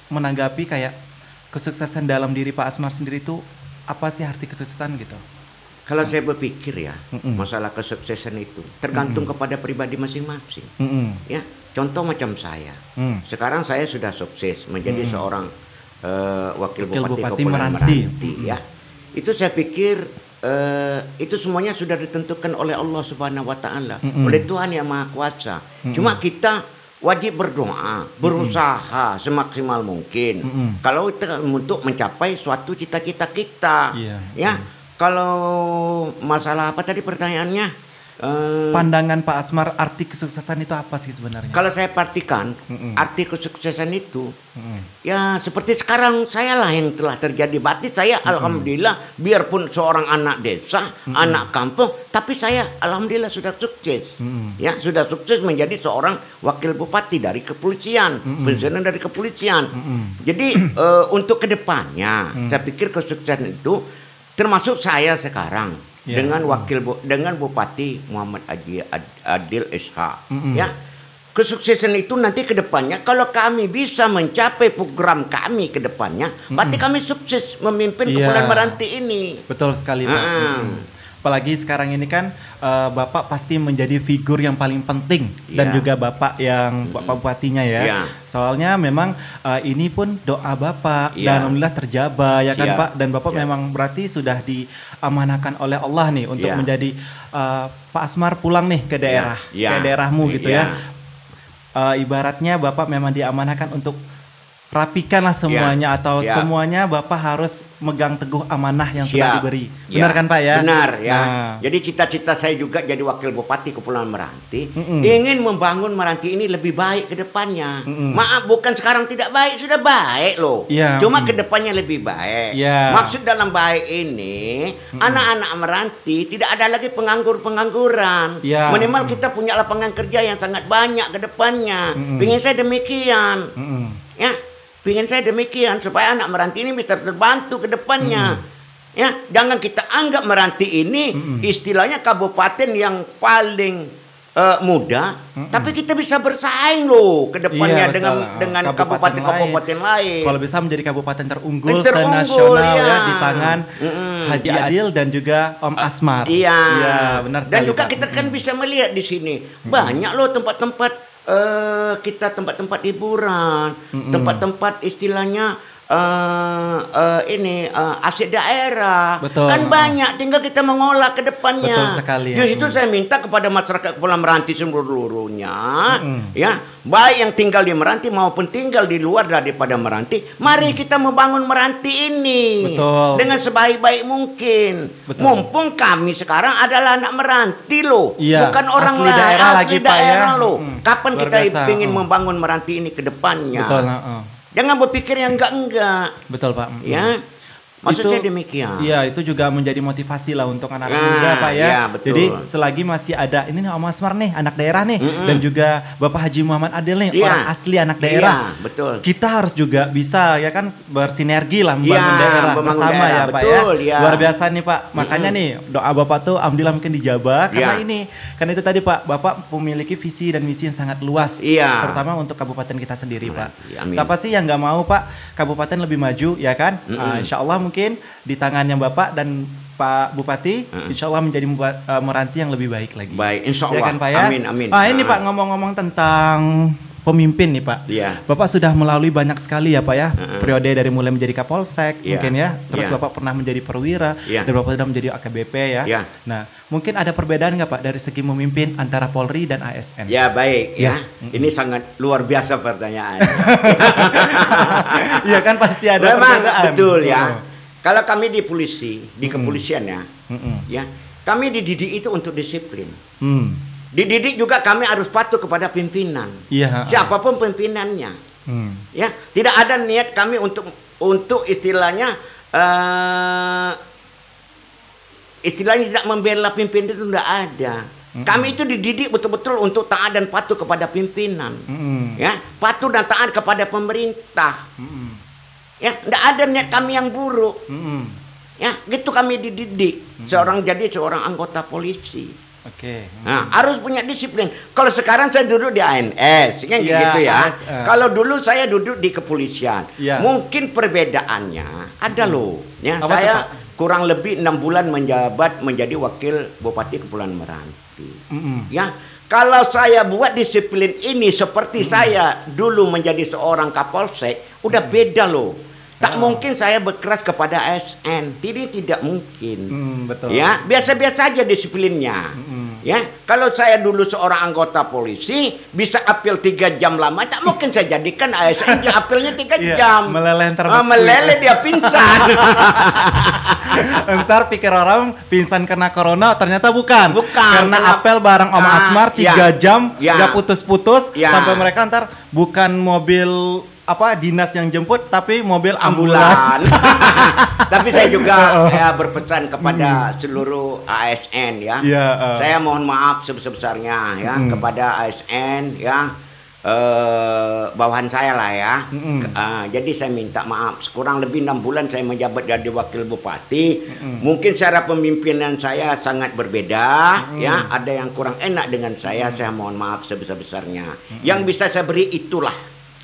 menanggapi kayak kesuksesan dalam diri Pak Asmar sendiri itu apa sih arti kesuksesan gitu? Kalau saya berpikir ya, masalah kesuksesan itu tergantung kepada pribadi masing-masing. Ya, contoh macam saya. Sekarang saya sudah sukses menjadi seorang wakil bupati Kepulauan Meranti. Ya, itu saya pikir itu semuanya sudah ditentukan oleh Allah Subhanahu Wa Taala, oleh Tuhan yang Maha Kuasa. Cuma kita wajib berdoa, berusaha semaksimal mungkin. Kalau untuk mencapai suatu cita-cita kita, ya. Kalau masalah apa tadi pertanyaannya? Pandangan Pak Asmar arti kesuksesan itu apa sih sebenarnya? Kalau saya perhatikan, arti kesuksesan itu, ya seperti sekarang saya lah yang telah terjadi. Berarti saya alhamdulillah, biarpun seorang anak desa, anak kampung, tapi saya alhamdulillah sudah sukses. Ya, sudah sukses menjadi seorang wakil bupati dari kepolisian, pensiunan dari kepolisian. Jadi untuk kedepannya, saya pikir kesuksesan itu termasuk saya sekarang dengan dengan Bupati Muhammad Adil SH. Ya, kesuksesan itu nanti kedepannya kalau kami bisa mencapai program kami kedepannya, berarti kami sukses memimpin Kepulauan Meranti ini. Betul sekali Pak. Apalagi sekarang ini kan Bapak pasti menjadi figur yang paling penting dan juga Bapak yang Bapak Bupatinya ya. Soalnya memang ini pun doa Bapak dan alhamdulillah terjabah ya kan Pak, dan Bapak memang berarti sudah diamanahkan oleh Allah nih untuk menjadi Pak Asmar pulang nih ke daerah, ke daerahmu gitu ya. Ibaratnya Bapak memang diamanahkan untuk rapikanlah semuanya atau semuanya Bapak harus megang teguh amanah yang sudah diberi. Benar kan Pak ya? Benar ya. Jadi cita-cita saya juga jadi wakil bupati Kepulauan Meranti, ingin membangun Meranti ini lebih baik ke depannya. Maaf, bukan sekarang tidak baik, sudah baik loh. Cuma ke depannya lebih baik. Maksud dalam baik ini, anak-anak Meranti tidak ada lagi pengangguran. Minimal kita punya lapangan kerja yang sangat banyak ke depannya. Pengen saya demikian. Ya. Pingin saya demikian supaya anak Meranti ini bisa terbantu ke depannya. Ya, jangan kita anggap Meranti ini istilahnya kabupaten yang paling muda, tapi kita bisa bersaing loh ke depannya dengan kabupaten-kabupaten lain. Kalau bisa menjadi kabupaten terunggul senasional ya di tangan Haji Adil dan juga Om Asmar. Iya, benar sekali. Dan juga kita kan bisa melihat di sini banyak loh tempat-tempat kita tempat-tempat hiburan, tempat-tempat istilahnya aset daerah. Betul. Kan banyak, tinggal kita mengolah ke depannya. Betul sekali. Jadi itu saya minta kepada masyarakat Kepulauan Meranti seluruhnya, ya, baik yang tinggal di Meranti maupun tinggal di luar daripada Meranti, mari kita membangun Meranti ini. Betul. Dengan sebaik-baik mungkin. Betul. Mumpung kami sekarang adalah anak Meranti loh, Iya, bukan orang asli lain, daerah asli lagi, Pak, daerah ya. loh. Kapan Luar kita biasa. ingin membangun Meranti ini ke depannya? Betul. Jangan berpikir yang enggak. Betul, Pak. Ya. Maksud Itu, saya demikian. Iya, itu juga menjadi motivasi lah untuk anak-anak Nah, muda, Pak ya. iya, betul. Jadi selagi masih ada ini nih Om Asmar nih, anak daerah nih, dan juga Bapak Haji Muhammad Adil nih, Iya. orang asli anak daerah. Iya, betul. Kita harus juga bisa ya kan bersinergi lah membangun Iya, daerah membangun bersama daerah, ya Pak betul, ya. iya. Luar biasa nih Pak. Makanya nih doa Bapak tuh alhamdulillah mungkin dijabah karena Iya. ini. Karena itu tadi Pak, Bapak memiliki visi dan misi yang sangat luas. Iya. Terutama untuk kabupaten kita sendiri Pak. Amin. Siapa sih yang nggak mau Pak kabupaten lebih maju ya kan? Insya Allah mungkin di tangannya Bapak dan Pak Bupati, insya Allah menjadi Meranti yang lebih baik lagi. Baik, insya Allah. Ya kan Pak ya? Amin, amin. Ini Pak ngomong-ngomong tentang pemimpin nih Pak. Iya. Bapak sudah melalui banyak sekali ya Pak ya. Periode dari mulai menjadi Kapolsek Iya. mungkin ya. Terus Iya. Bapak pernah menjadi perwira. Iya. Dan Bapak sudah menjadi AKBP ya. Iya. Nah mungkin ada perbedaan nggak Pak dari segi memimpin antara Polri dan ASN? Ya, baik Ya. ya. Ini sangat luar biasa pertanyaan. Iya kan pasti ada Memang perbedaan. betul ya. Kalau kami di polisi, di kepolisian ya, Mm-mm. ya, kami dididik itu untuk disiplin. Hmm. Dididik juga kami harus patuh kepada pimpinan. Iya. Siapapun pimpinannya. Hmm. Ya, tidak ada niat kami untuk istilahnya tidak membela pimpinan, itu tidak ada. Kami itu dididik betul-betul untuk taat dan patuh kepada pimpinan. Ya, patuh dan taat kepada pemerintah. Ya, tidak ada niat kami yang buruk. Ya, gitu kami dididik. Jadi seorang anggota polisi. Oke. Nah, harus punya disiplin. Kalau sekarang saya duduk di ANS, kan Iya, gitu ya. ANS, Kalau dulu saya duduk di kepolisian, Iya. mungkin perbedaannya ada loh. Ya, Apa saya tuh, Pak? kurang lebih 6 bulan menjabat menjadi wakil Bupati Kepulauan Meranti. Ya, kalau saya buat disiplin ini seperti saya dulu menjadi seorang Kapolsek, udah beda loh. Tak mungkin saya berkeras kepada ASN, tidak mungkin. Betul. Ya, biasa-biasa aja disiplinnya. Ya, kalau saya dulu seorang anggota polisi bisa apel 3 jam lama, tak mungkin saya jadikan ASN dia apelnya 3 Iya, jam. meleleh ntar beku. Meleleh dia pingsan. Ntar pikir orang pingsan karena corona, ternyata bukan. Bukan, Karena karena- apel bareng Om Asmar 3 jam, ya. nggak putus-putus, Ya. sampai mereka ntar bukan mobil dinas yang jemput, tapi mobil ambulan. Ambulan. Tapi saya juga saya berpesan kepada seluruh ASN ya. Iya, Saya mohon maaf sebesar-besarnya ya kepada ASN ya. Bawahan saya lah ya. Jadi saya minta maaf, kurang lebih 6 bulan saya menjabat jadi wakil bupati. Mungkin cara pemimpinan saya sangat berbeda ya, ada yang kurang enak dengan saya mohon maaf sebesar-besarnya. Yang bisa saya beri itulah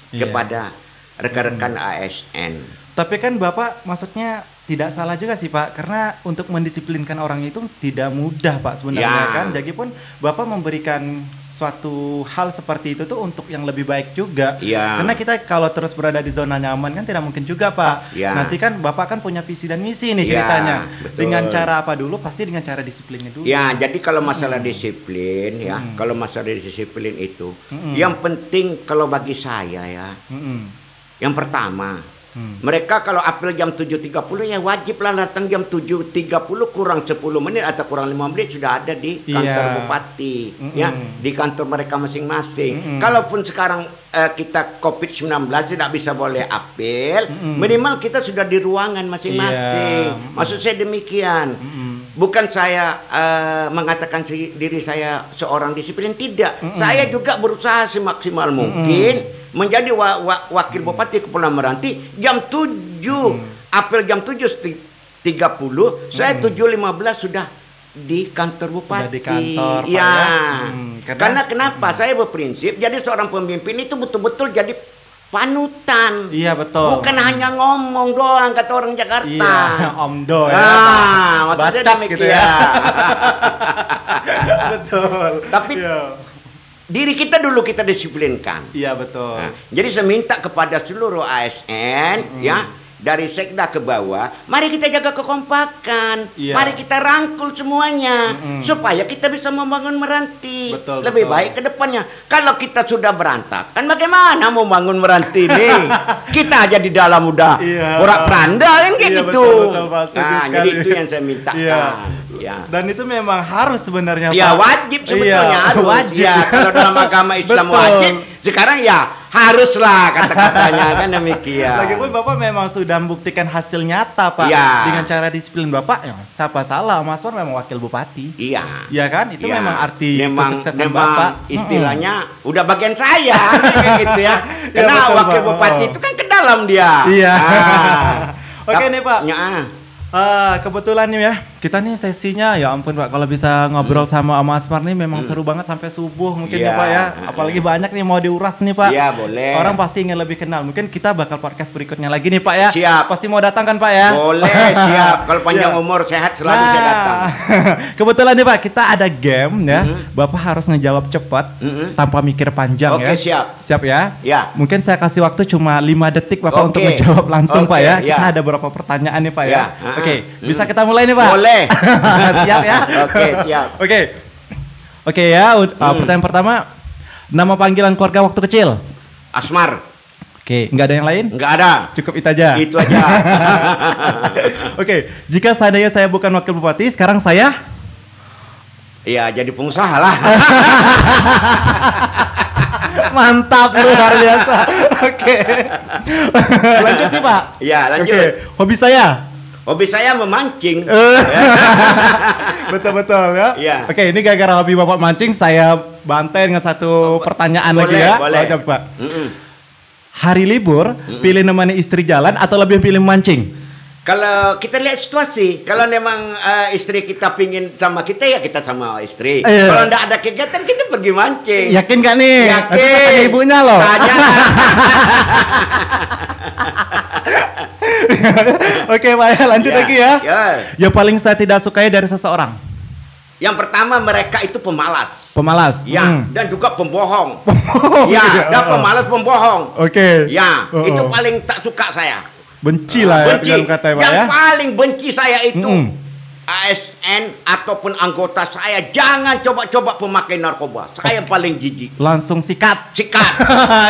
kepada rekan-rekan ASN. Tapi kan Bapak maksudnya tidak salah juga sih Pak, karena untuk mendisiplinkan orang itu tidak mudah Pak sebenarnya Ya. kan. Jadi pun Bapak memberikan suatu hal seperti itu tuh untuk yang lebih baik juga. Ya. Karena kita kalau terus berada di zona nyaman kan tidak mungkin juga Pak. Ya. Nanti kan Bapak kan punya visi dan misi nih Ya, ceritanya. betul. Dengan cara apa dulu? Pasti dengan cara disiplinnya dulu. Ya, jadi kalau masalah disiplin ya, kalau masalah disiplin itu, yang penting kalau bagi saya ya, yang pertama, mereka kalau apel jam 7.30 ya wajiblah datang jam 7.30 kurang 10 menit atau kurang 5 menit sudah ada di kantor bupati, ya, di kantor mereka masing-masing. Kalaupun sekarang kita COVID-19 tidak bisa boleh apel, minimal kita sudah di ruangan masing-masing. Maksud saya demikian. Bukan saya mengatakan diri saya seorang disiplin, tidak. Saya juga berusaha semaksimal mungkin menjadi wakil bupati Kepulauan Meranti jam 7, apel jam 7.30, saya 7.15 sudah di kantor bupati. Sudah di kantor, Pak, ya. Karena Kenapa? Saya berprinsip jadi seorang pemimpin itu betul-betul jadi panutan. Iya betul. Bukan hanya ngomong doang kata orang Jakarta. Iya, omdo ya. Maksudnya Bacot demikian. gitu ya. Betul. Tapi Iya. diri kita dulu kita disiplinkan. Iya betul. Nah, jadi saya minta kepada seluruh ASN ya, dari sekda ke bawah, mari kita jaga kekompakan, mari kita rangkul semuanya, supaya kita bisa membangun Meranti lebih baik ke depannya. Kalau kita sudah berantakan, bagaimana mau bangun Meranti ini? Kita aja di dalam udah porak-poranda kan kayak gitu. Nah, jadi itu yang saya mintakan. Ya. Dan itu memang harus sebenarnya, ya, Pak. wajib sebetulnya harus. Wajib. Ya, kalau dalam agama Islam wajib, sekarang ya haruslah kata-katanya kan demikian. Lagipun Bapak memang sudah membuktikan hasil nyata, Pak. Ya. Dengan cara disiplin Bapak, ya, siapa salah, Mas Wan memang wakil bupati. Iya. Iya kan? Itu memang arti kesuksesan memang Bapak. Istilahnya udah bagian saya gitu ya. Karena betul, wakil Pak. bupati itu kan ke dalam dia. Iya. Ah. Oke nih, Pak. Ya. Kebetulan nih ya, kita nih sesinya ya ampun Pak, kalau bisa ngobrol sama Mas Asmar nih memang seru banget sampai subuh mungkin ya Pak ya. Apalagi banyak nih mau diuras nih Pak. Iya boleh. Orang pasti ingin lebih kenal. Mungkin kita bakal podcast berikutnya lagi nih Pak ya. Siap. Pasti mau datang kan Pak ya? Boleh, siap. Kalau panjang umur sehat selalu saya datang. Kebetulan nih Pak, kita ada game ya. Bapak harus ngejawab cepat tanpa mikir panjang ya. Oke, siap. Siap ya? Ya. Mungkin saya kasih waktu cuma 5 detik Bapak untuk menjawab langsung Pak ya. Kita ada beberapa pertanyaan nih Pak ya. Oke, bisa kita mulai nih Pak? Boleh. Siap ya? Oke, siap. Oke ya, pertanyaan pertama. Nama panggilan keluarga waktu kecil? Asmar. Oke, nggak ada yang lain? Nggak ada. Cukup itu aja? Itu aja. Oke, jika seandainya saya bukan wakil bupati, sekarang saya? Iya, jadi pengusaha lah. Mantap, luar biasa. Oke. Lanjut nih Pak? Iya, lanjut. Oke, hobi saya? Hobi saya memancing. Betul-betul ya. Iya. Oke, ini gara-gara hobi Bapak mancing, saya bantai dengan satu pertanyaan lagi ya. Boleh. Pak. Hari libur, pilih nemani istri jalan atau lebih pilih mancing? Kalau kita lihat situasi, kalau memang istri kita pingin sama kita ya kita sama istri. Kalau enggak ada kegiatan kita pergi mancing. Yakin gak nih? Yakin. Nanti saya tanya ibunya loh. Tanya. Oke Pak ya, lanjut lagi ya. Yang paling saya tidak sukai dari seseorang? Yang pertama mereka itu pemalas. Pemalas? Ya, dan juga pembohong. Ya, dan pemalas pembohong. Oke. Ya, itu paling tak suka saya. Benci lah ya, benci. Kata Pak yang ya. paling benci saya itu ASN ataupun anggota saya jangan coba-coba pemakai narkoba. Saya paling jijik. Langsung sikat.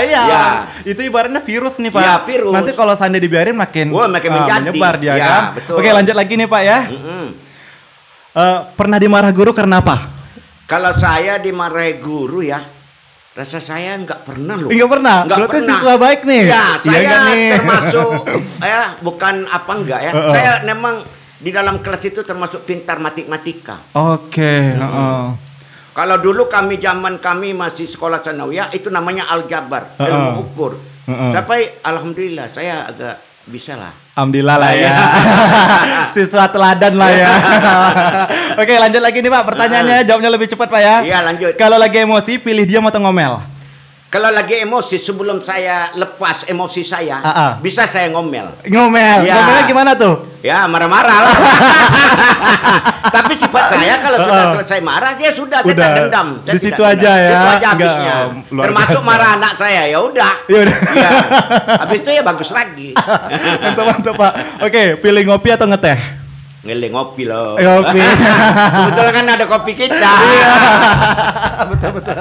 Iya. Ya. Itu ibaratnya virus nih Pak. Ya, virus. Nanti kalau seandainya dibiarin makin menyebar dia ya, kan. Betul. Oke, lanjut lagi nih Pak ya. Pernah dimarah guru karena apa? Kalau saya dimarahi guru ya, rasa saya nggak pernah loh. Nggak pernah? Berarti siswa baik nih? Ya, saya nih? termasuk bukan apa enggak ya. Saya memang di dalam kelas itu termasuk pintar matematika. Oke. Kalau dulu zaman kami masih sekolah sanawiyah itu namanya aljabar, ilmu ukur. Sampai alhamdulillah saya agak bisa lah. Alhamdulillah lah ya. Siswa teladan lah ya. Oke, lanjut lagi nih Pak. Pertanyaannya jawabnya lebih cepat Pak ya. Iya, lanjut. Kalau lagi emosi pilih diam atau ngomel? Kalau lagi emosi sebelum saya lepas emosi saya, bisa saya ngomel. Ngomel? Ya. Ngomelnya gimana tuh? Ya marah-marah lah. Tapi sifat saya kalau sudah selesai marah, ya sudah saya tak dendam. Di situ aja ya. Itu aja habisnya. Termasuk marah anak saya, ya udah. Ya. Habis itu ya bagus lagi. Mantap Pak. Oke, pilih ngopi atau ngeteh? Milih ngopi loh. Ngopi. Kebetulan kan ada kopi kita. Iya. Betul.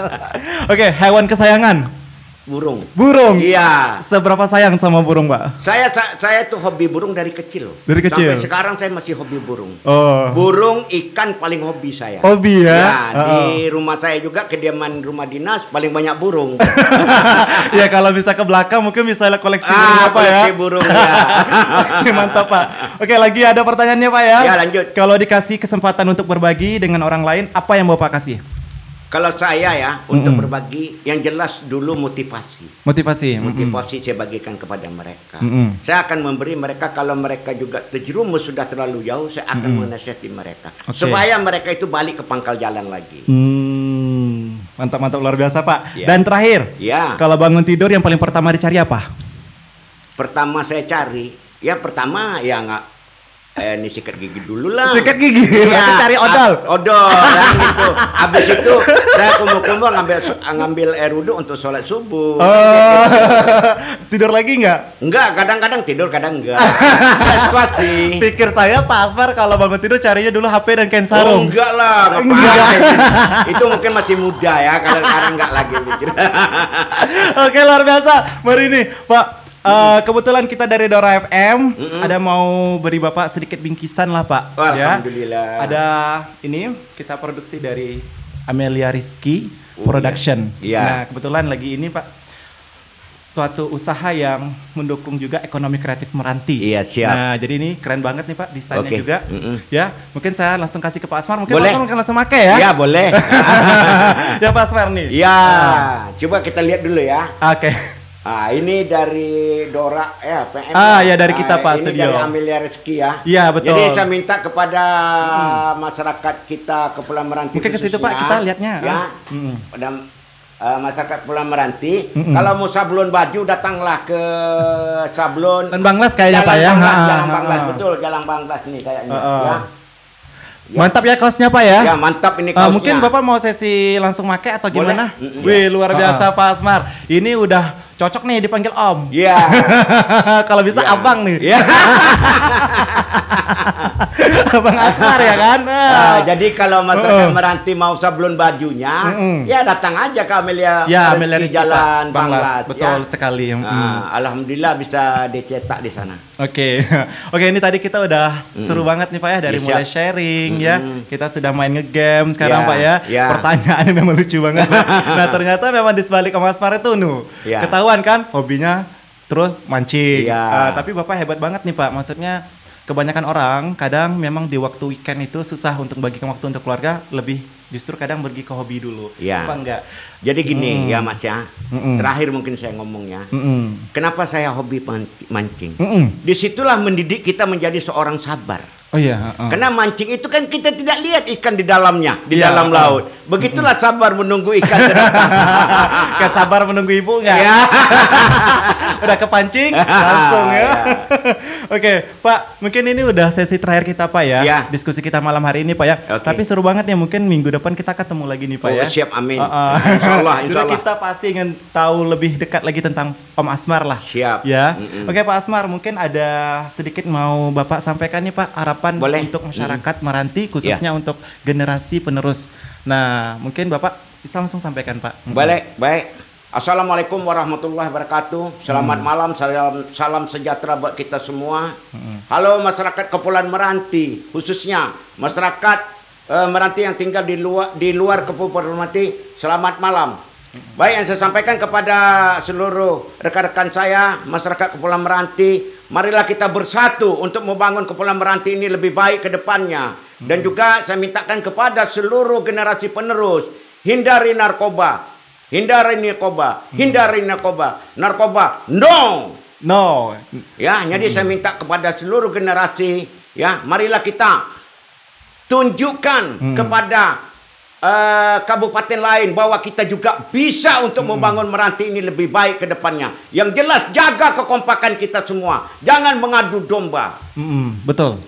Oke, hewan kesayangan? Burung. Burung? Iya. Seberapa sayang sama burung, Pak? Saya tuh hobi burung dari kecil. Dari kecil? Sampai sekarang saya masih hobi burung. Oh. Burung, ikan paling hobi saya. Hobi ya? Ya, di rumah saya juga kediaman rumah dinas paling banyak burung. Ya kalau bisa ke belakang mungkin bisa koleksi burung apa ya? Koleksi burung ya. Mantap Pak. Oke, lagi ada pertanyaannya Pak ya? Ya, lanjut. Kalau dikasih kesempatan untuk berbagi dengan orang lain, apa yang Bapak kasih? Kalau saya ya untuk berbagi, yang jelas dulu motivasi. Motivasi saya bagikan kepada mereka. Saya akan memberi mereka, kalau mereka juga terjerumus sudah terlalu jauh, saya akan menasihati mereka supaya mereka itu balik ke pangkal jalan lagi. Mantap luar biasa Pak. Ya. Dan terakhir, kalau bangun tidur yang paling pertama dicari apa? Pertama saya cari, pertama ya nggak ini sikat gigi dulu lah. Sikat gigi, berarti cari odol. Odol, kan gitu. Habis itu saya kumpul-kumpul ngambil air wudhu untuk sholat subuh. Tidur lagi nggak? Enggak, kadang-kadang tidur, kadang enggak. Situasi. Pikir saya Pak Asmar kalau bangun tidur carinya dulu HP dan kain sarung. Oh, enggak lah, ngapain? Itu mungkin masih muda ya, kadang-kadang enggak lagi mikir. Oke, luar biasa. Mari nih, Pak. Kebetulan kita dari Dora FM ada mau beri Bapak sedikit bingkisan lah Pak. Alhamdulillah. Ada ini kita produksi dari Amelia Rizky Production. Iya. Nah kebetulan lagi ini Pak suatu usaha yang mendukung juga ekonomi kreatif Meranti. Iya siap. Nah jadi ini keren banget nih Pak desainnya juga. Ya mungkin saya langsung kasih ke Pak Asmar. Mungkin boleh. Pak Asmar mungkin langsung pakai ya. Iya boleh. Ya Pak Asmar nih. Iya. Coba kita lihat dulu ya. Oke. Ini dari Dora PM. Ya dari kita Pak ini Studio. Dari Amelia Rizky ya. Iya betul. Jadi saya minta kepada masyarakat kita Kepulauan Meranti. Mungkin ke situ Pak kita lihatnya. Ya. Pada masyarakat Kepulauan Meranti. Kalau mau sablon baju datanglah ke sablon. Dan Banglas kayaknya Pak ya. Jalan Banglas betul, Jalan Banglas nih kayaknya. Ya. Mantap ya kaosnya Pak ya. Ya mantap ini kaosnya. Mungkin Bapak mau sesi langsung pakai atau gimana? Boleh. Wih luar biasa Pak Asmar. Ini udah cocok nih dipanggil Om. Iya. Kalau bisa Abang nih. Iya. Abang Asmar ya kan. Jadi kalau masyarakat Meranti mau sablon bajunya, ya datang aja ke Amelia. Ya Amelia Rizky Jalan Banglas. Betul ya. sekali. Alhamdulillah bisa dicetak di sana. Oke, ini tadi kita udah seru banget nih Pak ya dari mulai sharing ya. Kita sudah main ngegame sekarang Pak ya. Pertanyaannya memang lucu banget. Nah ternyata memang di sebalik Om Asmar itu ketahuan kan hobinya terus mancing. Tapi Bapak hebat banget nih Pak. Maksudnya kebanyakan orang kadang memang di waktu weekend itu susah untuk bagikan waktu untuk keluarga, lebih justru kadang pergi ke hobi dulu. Apa enggak? Jadi gini ya Mas ya. Terakhir mungkin saya ngomongnya. Kenapa saya hobi mancing? Disitulah mendidik kita menjadi seorang sabar. Oh iya. Karena mancing itu kan kita tidak lihat ikan di dalamnya, di dalam laut. Begitulah sabar menunggu ikan datang. Kayak sabar menunggu ibu nggak? Ya. Udah kepancing langsung ya. Oke, Pak, mungkin ini udah sesi terakhir kita Pak ya. Diskusi kita malam hari ini Pak ya. Tapi seru banget ya, mungkin minggu depan kita ketemu lagi nih Pak ya. Siap, amin. Insya Allah. Kita pasti ingin tahu lebih dekat lagi tentang Om Asmar lah. Siap. Ya. Oke Pak Asmar, mungkin ada sedikit mau Bapak sampaikan nih Pak, harapan untuk masyarakat Meranti khususnya untuk generasi penerus. Nah, mungkin Bapak bisa langsung sampaikan Pak. Baik. Assalamualaikum warahmatullahi wabarakatuh. Selamat malam, salam sejahtera buat kita semua. Halo masyarakat Kepulauan Meranti, khususnya masyarakat Meranti yang tinggal di luar Kepulauan Meranti. Selamat malam. Baik, yang saya sampaikan kepada seluruh rekan-rekan saya, masyarakat Kepulauan Meranti, marilah kita bersatu untuk membangun Kepulauan Meranti ini lebih baik ke depannya. Dan juga saya mintakan kepada seluruh generasi penerus, hindari narkoba. Narkoba, no. Ya, jadi saya minta kepada seluruh generasi, ya, marilah kita tunjukkan kepada kabupaten lain bahwa kita juga bisa untuk membangun Meranti ini lebih baik ke depannya. Yang jelas jaga kekompakan kita semua. Jangan mengadu domba. Betul.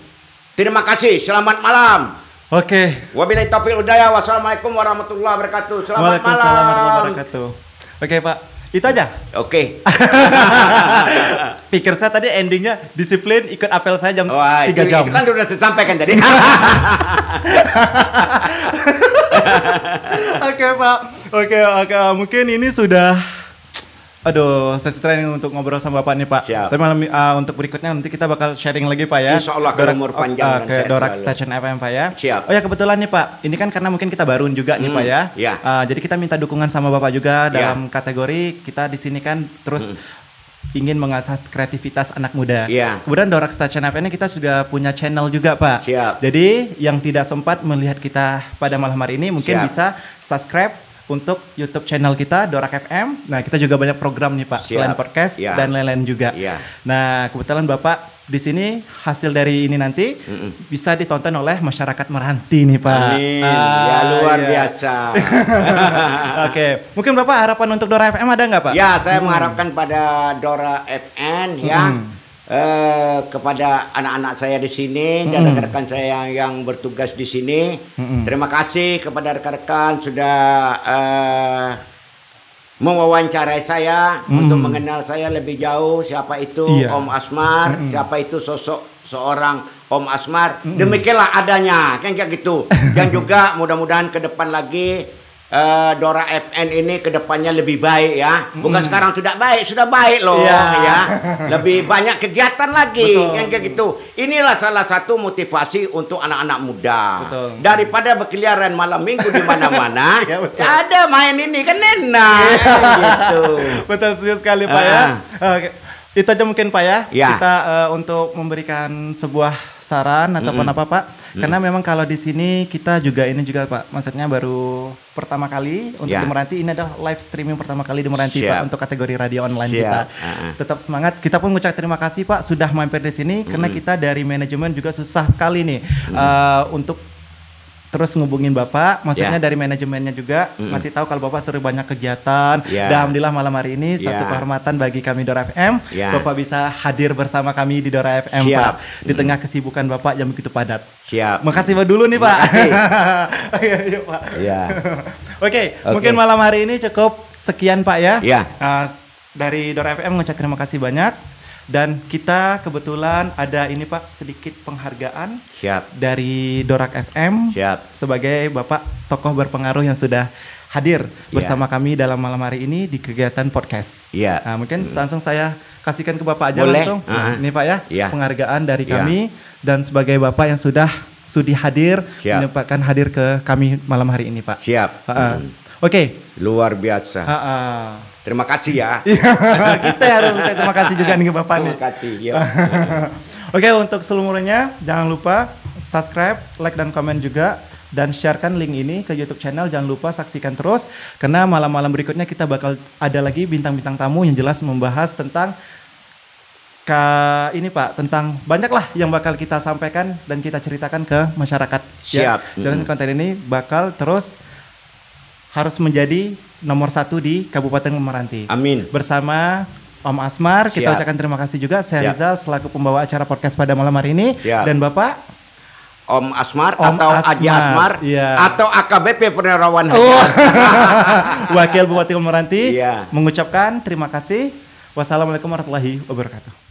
Terima kasih. Selamat malam. Oke. Wabillahi taufiq wal hidayah. Wassalamualaikum warahmatullahi wabarakatuh. Selamat malam. Waalaikumsalam warahmatullahi wabarakatuh. Oke Pak. Itu aja. Oke. Pikir saya tadi endingnya disiplin ikut apel saya jam 3 jam. Itu kan sudah saya sampaikan tadi. Oke Pak. Oke. Mungkin ini sudah sesi training untuk ngobrol sama Bapak nih Pak. Siap. Tapi malam untuk berikutnya nanti kita bakal sharing lagi Pak ya. Insya Allah kalau umur panjang ke Dorak Station FM Pak ya. Siap. Oh ya kebetulan nih Pak, ini kan karena mungkin kita baru juga nih Pak ya. Iya. Jadi kita minta dukungan sama Bapak juga dalam kategori kita di sini kan terus ingin mengasah kreativitas anak muda. Iya. Kemudian Dorak Station FM ini kita sudah punya channel juga Pak. Siap. Jadi yang tidak sempat melihat kita pada malam hari ini mungkin bisa subscribe untuk YouTube channel kita Dorak FM. Nah, kita juga banyak program nih Pak, selain podcast dan lain-lain juga. Nah, kebetulan Bapak di sini hasil dari ini nanti bisa ditonton oleh masyarakat Meranti nih Pak. Amin. Ya luar biasa. Oke, mungkin Bapak harapan untuk Dora FM ada nggak Pak? Ya, saya mengharapkan pada Dora FM ya. kepada anak-anak saya di sini dan rekan-rekan saya yang bertugas di sini. Terima kasih kepada rekan-rekan sudah mewawancarai saya untuk mengenal saya lebih jauh, siapa itu Om Asmar, siapa itu sosok seorang Om Asmar. Demikianlah adanya, kan kayak gitu. Dan juga mudah-mudahan ke depan lagi Dora FN ini ke depannya lebih baik ya. Bukan sekarang sudah baik loh ya. Lebih banyak kegiatan lagi, kan kayak gitu. Inilah salah satu motivasi untuk anak-anak muda. Daripada berkeliaran malam minggu di mana-mana, ada main ini kan enak. Gitu. Betul sekali Pak ya. Itu aja mungkin Pak ya. Kita untuk memberikan sebuah saran ataupun apa Pak. Karena memang kalau di sini kita juga ini juga Pak, maksudnya baru pertama kali untuk di Meranti, ini adalah live streaming pertama kali di Meranti Pak untuk kategori radio online kita. Tetap semangat. Kita pun mengucapkan terima kasih Pak sudah mampir di sini karena kita dari manajemen juga susah kali nih untuk terus ngubungin Bapak, maksudnya dari manajemennya juga ngasih tahu kalau Bapak seru banyak kegiatan. Dan alhamdulillah malam hari ini satu kehormatan bagi kami Dora FM, Bapak bisa hadir bersama kami di Dora FM Pak, di tengah kesibukan Bapak yang begitu padat. Makasih Pak dulu nih Pak. Iya Pak. Oke, mungkin malam hari ini cukup sekian Pak ya. Dari Dora FM mengucapkan terima kasih banyak. Dan kita kebetulan ada ini Pak sedikit penghargaan dari Dorak FM sebagai Bapak tokoh berpengaruh yang sudah hadir bersama kami dalam malam hari ini di kegiatan podcast. Mungkin langsung saya kasihkan ke Bapak aja langsung. Ini Pak ya, penghargaan dari kami dan sebagai Bapak yang sudah sudi hadir menyempatkan hadir ke kami malam hari ini Pak. Oke. Luar biasa. Terima kasih ya. Kita harus terima kasih juga nih ke Bapak nih. Terima kasih. Oke, untuk seluruhnya jangan lupa subscribe, like dan komen juga dan sharekan link ini ke YouTube channel. Jangan lupa saksikan terus karena malam-malam berikutnya kita bakal ada lagi bintang-bintang tamu yang jelas membahas tentang ini Pak, tentang banyaklah yang bakal kita sampaikan dan kita ceritakan ke masyarakat. Dan konten ini bakal terus harus menjadi nomor 1 di Kabupaten Meranti. Amin. Bersama Om Asmar, kita ucapkan terima kasih juga. Saya Rizal selaku pembawa acara podcast pada malam hari ini. Dan Bapak Om Asmar atau Haji Asmar atau AKBP Purnawirawan Wakil Bupati Meranti mengucapkan terima kasih. Wassalamualaikum warahmatullahi wabarakatuh.